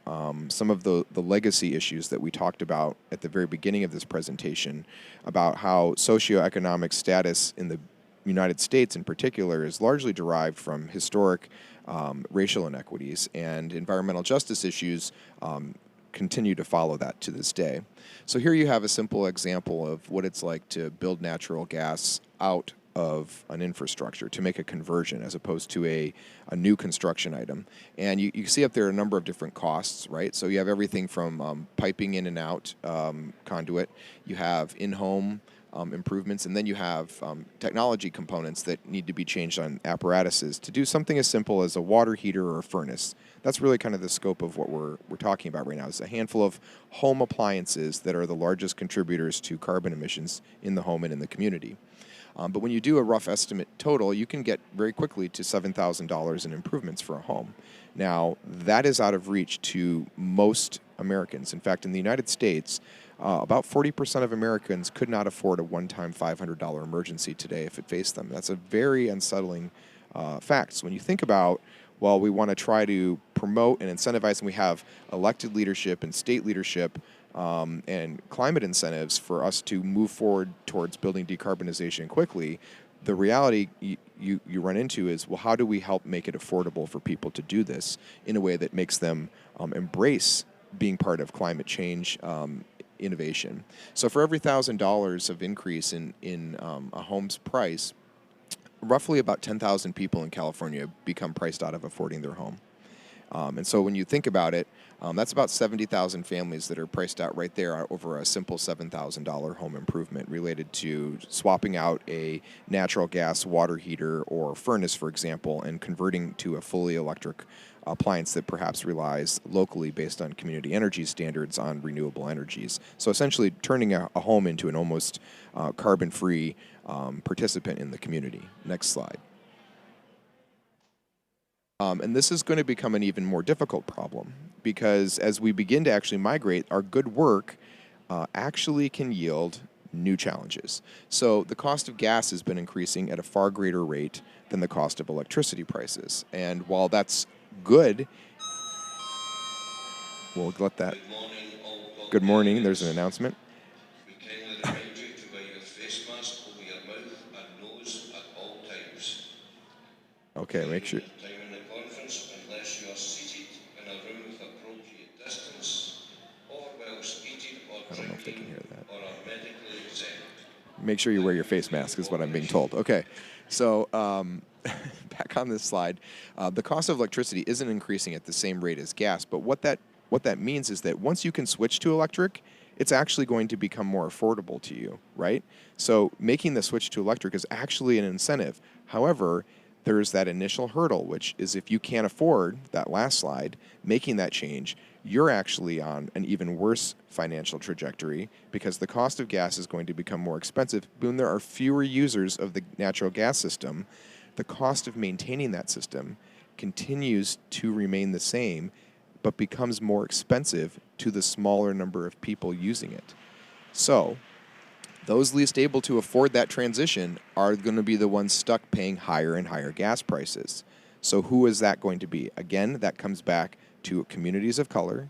some of the legacy issues that we talked about at the very beginning of this presentation about how socioeconomic status in the United States in particular is largely derived from historic racial inequities, and environmental justice issues continue to follow that to this day. So here you have a simple example of what it's like to build natural gas out of an infrastructure, to make a conversion as opposed to a new construction item. And you see up there a number of different costs, right? So you have everything from piping in and out conduit, you have in-home improvements, and then you have technology components that need to be changed on apparatuses to do something as simple as a water heater or a furnace. That's really kind of the scope of what we're talking about right now. It's a handful of home appliances that are the largest contributors to carbon emissions in the home and in the community. But when you do a rough estimate total, you can get very quickly to $7,000 in improvements for a home. Now, that is out of reach to most Americans. In fact, in the United States, about 40% of Americans could not afford a one-time $500 emergency today if it faced them. That's a very unsettling fact. So when you think about, well, we want to try to promote and incentivize, and we have elected leadership and state leadership and climate incentives for us to move forward towards building decarbonization quickly, the reality you run into is, well, how do we help make it affordable for people to do this in a way that makes them embrace being part of climate change innovation? So for every $1,000 of increase in a home's price, roughly about 10,000 people in California become priced out of affording their home. And so when you think about it, that's about 70,000 families that are priced out right there over a simple $7,000 home improvement related to swapping out a natural gas water heater or furnace, for example, and converting to a fully electric appliance that perhaps relies locally based on community energy standards on renewable energies. So essentially turning a home into an almost carbon-free participant in the community. Next slide. And this is going to become an even more difficult problem because as we begin to actually migrate, our good work actually can yield new challenges. So the cost of gas has been increasing at a far greater rate than the cost of electricity prices. And while that's good, we'll let that. Good morning. There's an announcement. We kindly remind you to wear your face mask over your mouth and nose at all times. Okay, make sure. Time in the conference, unless you are seated in a room with appropriate distance, or while seated or I don't know if they can drinking, hear that. or are medically exempt. Make sure you wear your face mask is what I'm being told. Okay, so back on this slide, the cost of electricity isn't increasing at the same rate as gas, but what that means is that once you can switch to electric, it's actually going to become more affordable to you, right? So making the switch to electric is actually an incentive. However, there's that initial hurdle, which is if you can't afford that last slide, making that change, you're actually on an even worse financial trajectory because the cost of gas is going to become more expensive. When there are fewer users of the natural gas system, the cost of maintaining that system continues to remain the same, but becomes more expensive to the smaller number of people using it. So those least able to afford that transition are going to be the ones stuck paying higher and higher gas prices. So who is that going to be? Again, that comes back to communities of color,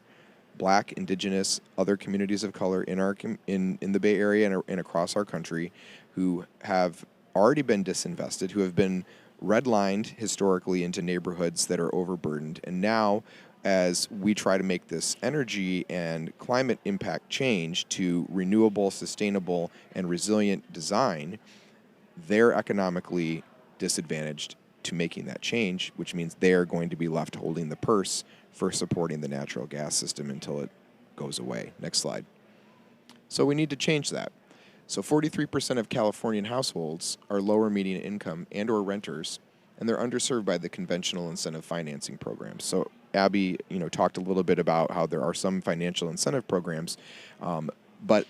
Black, Indigenous, other communities of color in the Bay Area and across our country who have already been disinvested, who have been redlined historically into neighborhoods that are overburdened. And now, as we try to make this energy and climate impact change to renewable, sustainable, and resilient design, they're economically disadvantaged to making that change, which means they're going to be left holding the purse for supporting the natural gas system until it goes away. Next slide. So we need to change that. So 43% of Californian households are lower median income and or renters, and they're underserved by the conventional incentive financing programs. So Abby, talked a little bit about how there are some financial incentive programs, but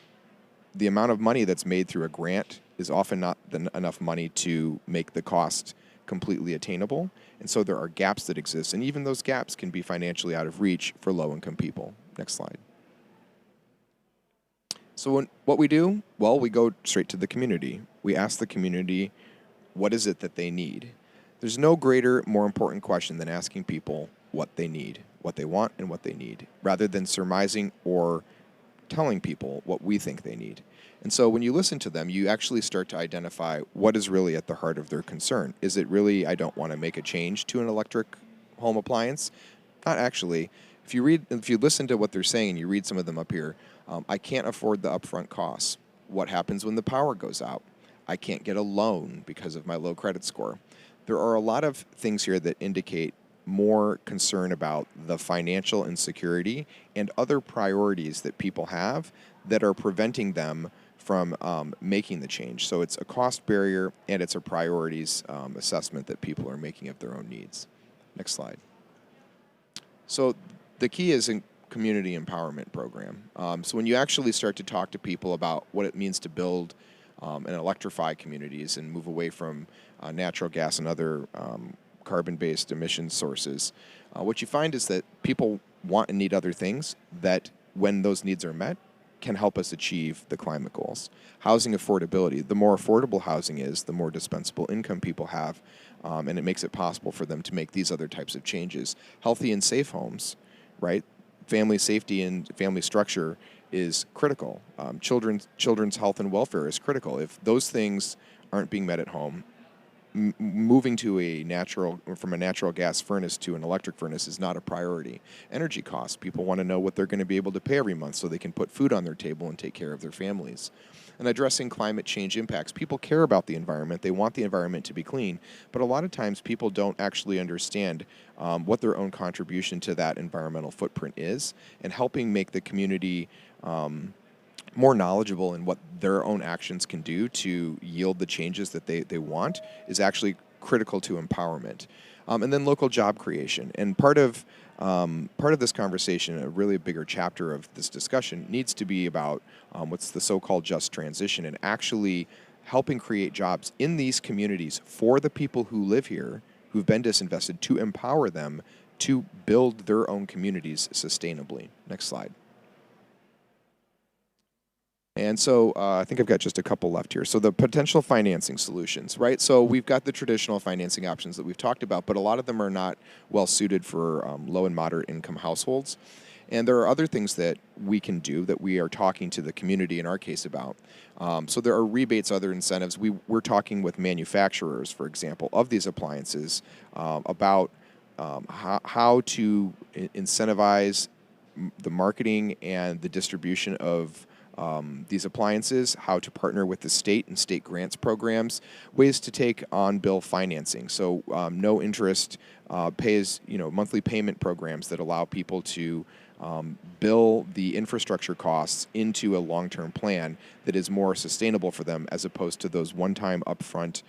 the amount of money that's made through a grant is often not enough money to make the cost completely attainable. And so there are gaps that exist, and even those gaps can be financially out of reach for low-income people. Next slide. So what we do? Well, we go straight to the community. We ask the community, what is it that they need? There's no greater, more important question than asking people what they need, what they want, and what they need, rather than surmising or telling people what we think they need. And so when you listen to them, you actually start to identify what is really at the heart of their concern. Is it really, I don't want to make a change to an electric home appliance? Not actually. If you listen to what they're saying and you read some of them up here, I can't afford the upfront costs. What happens when the power goes out? I can't get a loan because of my low credit score. There are a lot of things here that indicate more concern about the financial insecurity and other priorities that people have that are preventing them from making the change. So it's a cost barrier and it's a priorities assessment that people are making of their own needs. Next slide. So the key is a community empowerment program. So when you actually start to talk to people about what it means to build and electrify communities and move away from natural gas and other carbon-based emission sources, what you find is that people want and need other things that, when those needs are met, can help us achieve the climate goals. Housing affordability. The more affordable housing is, the more dispensable income people have, and it makes it possible for them to make these other types of changes. Healthy and safe homes, right? Family safety and family structure is critical. Children's health and welfare is critical. If those things aren't being met at home, moving from a natural gas furnace to an electric furnace is not a priority. Energy costs. People want to know what they're going to be able to pay every month so they can put food on their table and take care of their families. And addressing climate change impacts. People care about the environment. They want the environment to be clean. But a lot of times people don't actually understand what their own contribution to that environmental footprint is, and helping make the community more knowledgeable in what their own actions can do to yield the changes that they want is actually critical to empowerment. And then local job creation. And part of this conversation, a really bigger chapter of this discussion, needs to be about what's the so-called just transition and actually helping create jobs in these communities for the people who live here who've been disinvested to empower them to build their own communities sustainably. Next slide. And so I think I've got just a couple left here. So the potential financing solutions, right? So we've got the traditional financing options that we've talked about, but a lot of them are not well suited for low and moderate income households. And there are other things that we can do that we are talking to the community in our case about. So there are rebates, other incentives. We're talking with manufacturers, for example, of these appliances about how to incentivize the marketing and the distribution of these appliances, how to partner with the state and state grants programs, ways to take on-bill financing. So no interest pays, monthly payment programs that allow people to bill the infrastructure costs into a long-term plan that is more sustainable for them, as opposed to those one-time upfront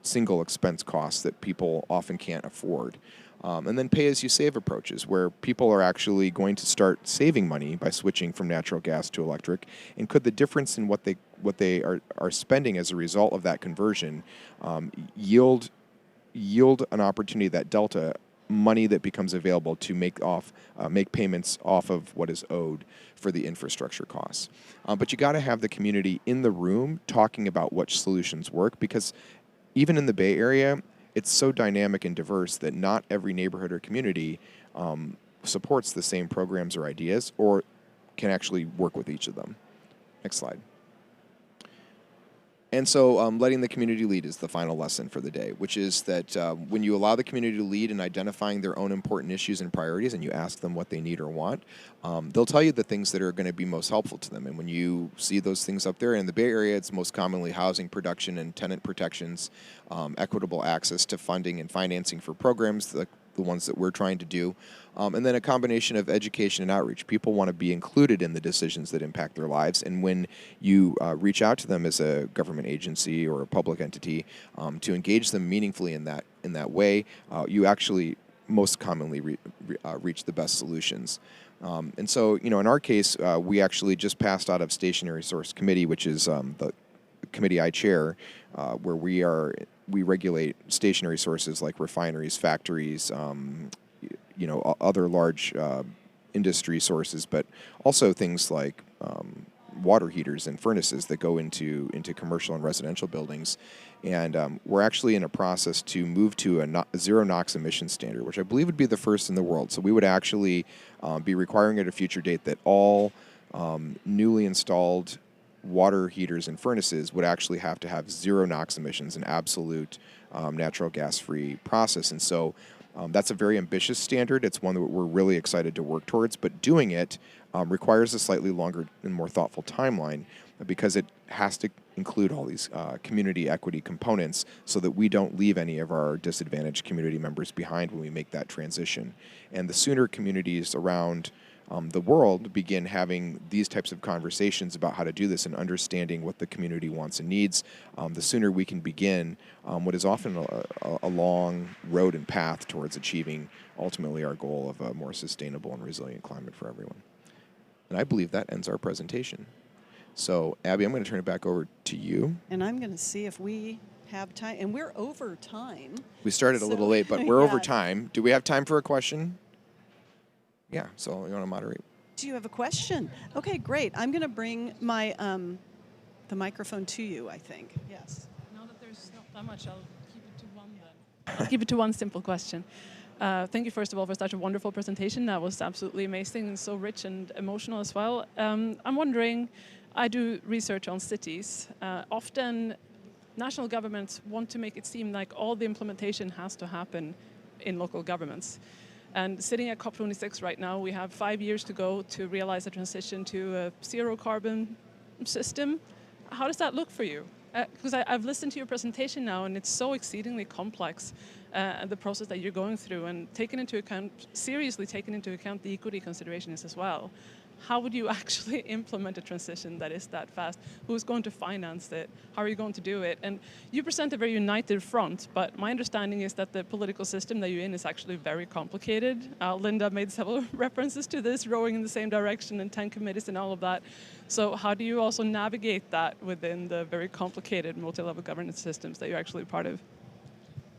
single expense costs that people often can't afford. And then pay-as-you-save approaches, where people are actually going to start saving money by switching from natural gas to electric. And could the difference in what they are spending as a result of that conversion yield an opportunity, that delta, money that becomes available to make payments off of what is owed for the infrastructure costs. But you got to have the community in the room talking about which solutions work, because even in the Bay Area, it's so dynamic and diverse that not every neighborhood or community supports the same programs or ideas or can actually work with each of them. Next slide. And so letting the community lead is the final lesson for the day, which is that when you allow the community to lead in identifying their own important issues and priorities, and you ask them what they need or want, they'll tell you the things that are going to be most helpful to them. And when you see those things up there, in the Bay Area, it's most commonly housing production and tenant protections, equitable access to funding and financing for programs, the ones that we're trying to do, and then a combination of education and outreach. People want to be included in the decisions that impact their lives, and when you reach out to them as a government agency or a public entity to engage them meaningfully in that way, you actually most commonly reach the best solutions. And so, in our case, we actually just passed out of Stationary Source Committee, which is the committee I chair, where we regulate stationary sources like refineries, factories, other large industry sources, but also things like water heaters and furnaces that go into commercial and residential buildings. And we're actually in a process to move to a zero NOx emission standard, which I believe would be the first in the world. So we would actually be requiring at a future date that all newly installed water heaters and furnaces would actually have to have zero NOx emissions, an absolute natural gas-free process. And so that's a very ambitious standard. It's one that we're really excited to work towards, but doing it requires a slightly longer and more thoughtful timeline, because it has to include all these community equity components so that we don't leave any of our disadvantaged community members behind when we make that transition. And the sooner communities around the world begin having these types of conversations about how to do this and understanding what the community wants and needs, the sooner we can begin what is often a long road and path towards achieving ultimately our goal of a more sustainable and resilient climate for everyone. And I believe that ends our presentation. So, Abby, I'm going to turn it back over to you. And I'm going to see if we have time. And we're over time. We started a little late, but we're over Yeah. time. Do we have time for a question? Yeah, so you want to moderate? Do you have a question? Okay, great. I'm going to bring my the microphone to you, I think. Yes. Now that there's not that much, I'll keep it to one then. I'll keep it to one simple question. Thank you, first of all, for such a wonderful presentation. That was absolutely amazing and so rich and emotional as well. I'm wondering, I do research on cities. Often, national governments want to make it seem like all the implementation has to happen in local governments. And sitting at COP26 right now, we have 5 years to go to realize a transition to a zero carbon system. How does that look for you? Because I've listened to your presentation now, and it's so exceedingly complex, the process that you're going through, and seriously taken into account the equity considerations as well. How would you actually implement a transition that is that fast? Who's going to finance it? How are you going to do it? And you present a very united front, but my understanding is that the political system that you're in is actually very complicated. Lynda made several references to this, rowing in the same direction, and 10 committees and all of that. So how do you also navigate that within the very complicated multi-level governance systems that you're actually part of?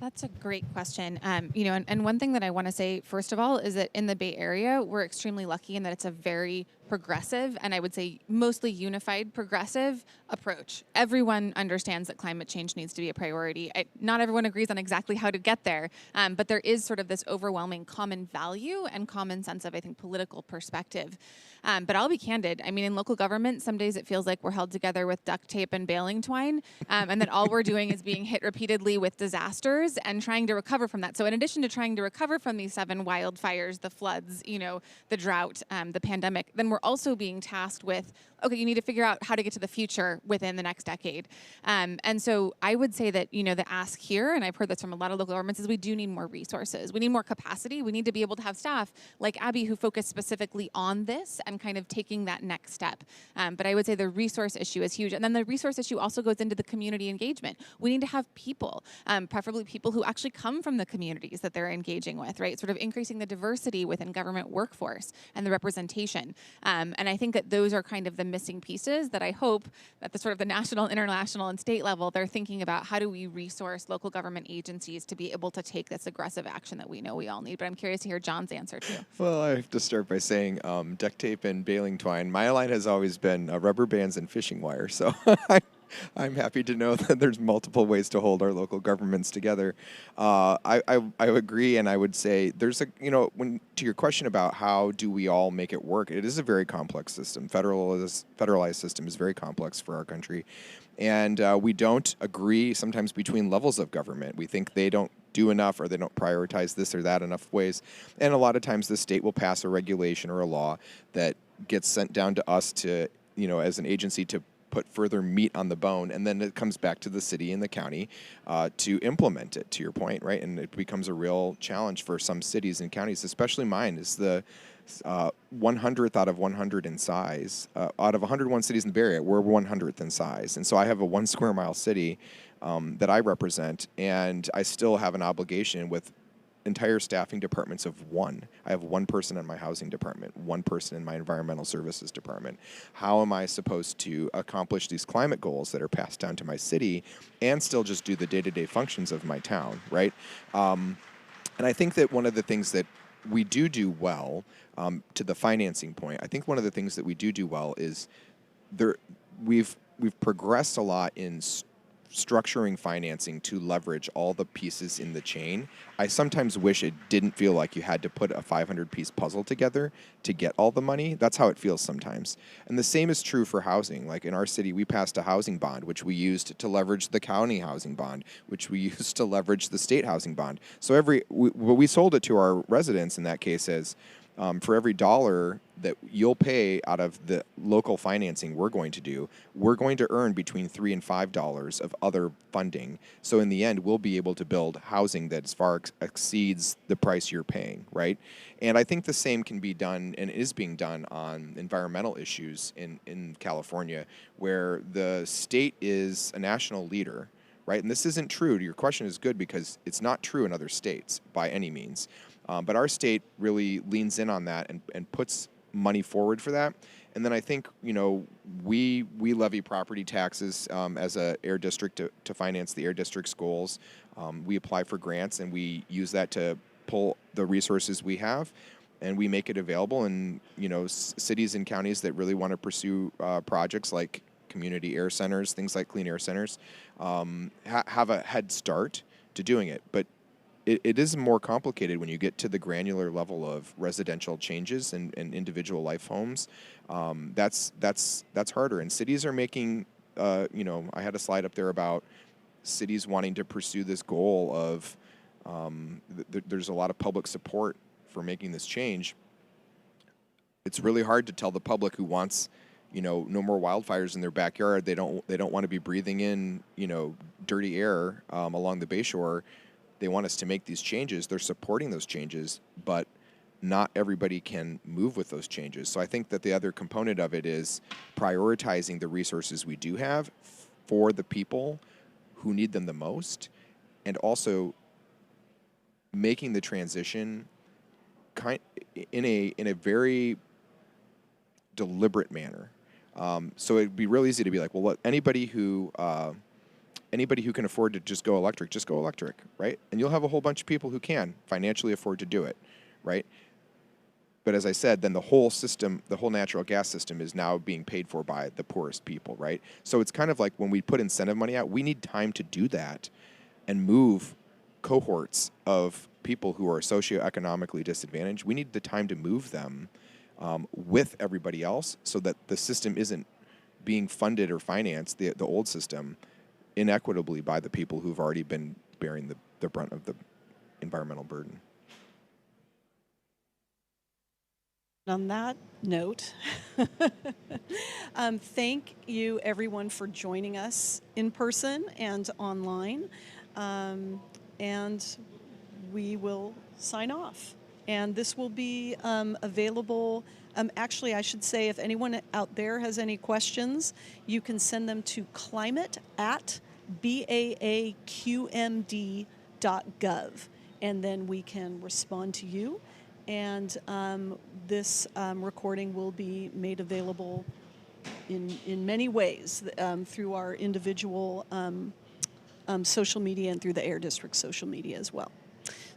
That's a great question. And one thing that I want to say, first of all, is that in the Bay Area, we're extremely lucky in that it's a very progressive, and I would say mostly unified progressive approach. Everyone understands that climate change needs to be a priority. Not everyone agrees on exactly how to get there, but there is sort of this overwhelming common value and common sense of, I think, political perspective. But I'll be candid. I mean, in local government, some days it feels like we're held together with duct tape and baling twine, and that all we're doing is being hit repeatedly with disasters and trying to recover from that. So in addition to trying to recover from these 7 wildfires, the floods, the drought, the pandemic, then we're also being tasked with, okay, you need to figure out how to get to the future within the next decade. And so I would say that, the ask here, and I've heard this from a lot of local governments, is we do need more resources. We need more capacity. We need to be able to have staff like Abby who focus specifically on this and kind of taking that next step. But I would say the resource issue is huge. And then the resource issue also goes into the community engagement. We need to have people, preferably people who actually come from the communities that they're engaging with, right? Sort of increasing the diversity within government workforce and the representation. And I think that those are kind of the missing pieces that I hope at the sort of the national, international, and state level, they're thinking about how do we resource local government agencies to be able to take this aggressive action that we know we all need. But I'm curious to hear John's answer too. Well, I have to start by saying duct tape and baling twine. My line has always been rubber bands and fishing wire. So I'm happy to know that there's multiple ways to hold our local governments together. I agree, and I would say there's when to your question about how do we all make it work, it is a very complex system. Federalized system is very complex for our country, and we don't agree sometimes between levels of government. We think they don't do enough or they don't prioritize this or that enough ways, and a lot of times the state will pass a regulation or a law that gets sent down to us to as an agency to put further meat on the bone, and then it comes back to the city and the county to implement it, to your point, right? And it becomes a real challenge for some cities and counties, especially mine is the 100th out of 100 in size. Out of 101 cities in the Bay Area, we're 100th in size. And so I have a 1 square mile city that I represent, and I still have an obligation with entire staffing departments of 1. I have 1 person in my housing department, 1 person in my environmental services department. How am I supposed to accomplish these climate goals that are passed down to my city and still just do the day-to-day functions of my town, right? And I think that one of the things that we do well, to the financing point, I think one of the things that we do well is we've progressed a lot in structuring financing to leverage all the pieces in the chain. I sometimes wish it didn't feel like you had to put a 500-piece puzzle together to get all the money. That's how it feels sometimes. And the same is true for housing. Like in our city, we passed a housing bond, which we used to leverage the county housing bond, which we used to leverage the state housing bond. So we sold it to our residents in that case as for every dollar that you'll pay out of the local financing we're going to do, we're going to earn between $3 and $5 of other funding. So in the end, we'll be able to build housing that far exceeds the price you're paying, right? And I think the same can be done and is being done on environmental issues in California, where the state is a national leader, right? And this isn't true. Your question is good because it's not true in other states by any means. But our state really leans in on that and puts money forward for that. And then I think, we levy property taxes as a air district to finance the air district's goals. We apply for grants and we use that to pull the resources we have and we make it available. And, cities and counties that really want to pursue projects like community air centers, things like clean air centers, have a head start to doing it. But it is more complicated when you get to the granular level of residential changes and individual life homes. That's harder. And cities are making, I had a slide up there about cities wanting to pursue this goal of there's a lot of public support for making this change. It's really hard to tell the public who wants no more wildfires in their backyard. They don't want to be breathing in dirty air along the bayshore. They want us to make these changes. They're supporting those changes, but not everybody can move with those changes. So I think that the other component of it is prioritizing the resources we do have for the people who need them the most, and also making the transition in a very deliberate manner. So it'd be real easy to be like, well, look, anybody who anybody who can afford to just go electric, right? And you'll have a whole bunch of people who can financially afford to do it, right? But as I said, then the whole system, the whole natural gas system is now being paid for by the poorest people, right? So it's kind of like when we put incentive money out, we need time to do that and move cohorts of people who are socioeconomically disadvantaged. We need the time to move them with everybody else so that the system isn't being funded or financed, the old system, inequitably by the people who've already been bearing the brunt of the environmental burden. On that note, thank you everyone for joining us in person and online. And we will sign off. And this will be available. Actually, I should say, if anyone out there has any questions, you can send them to climate@BAAQMD.gov. And then we can respond to you. And this recording will be made available in many ways through our individual social media and through the Air District social media as well.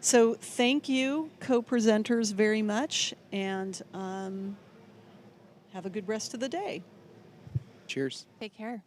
So thank you, co-presenters, very much, and have a good rest of the day. Cheers. Take care.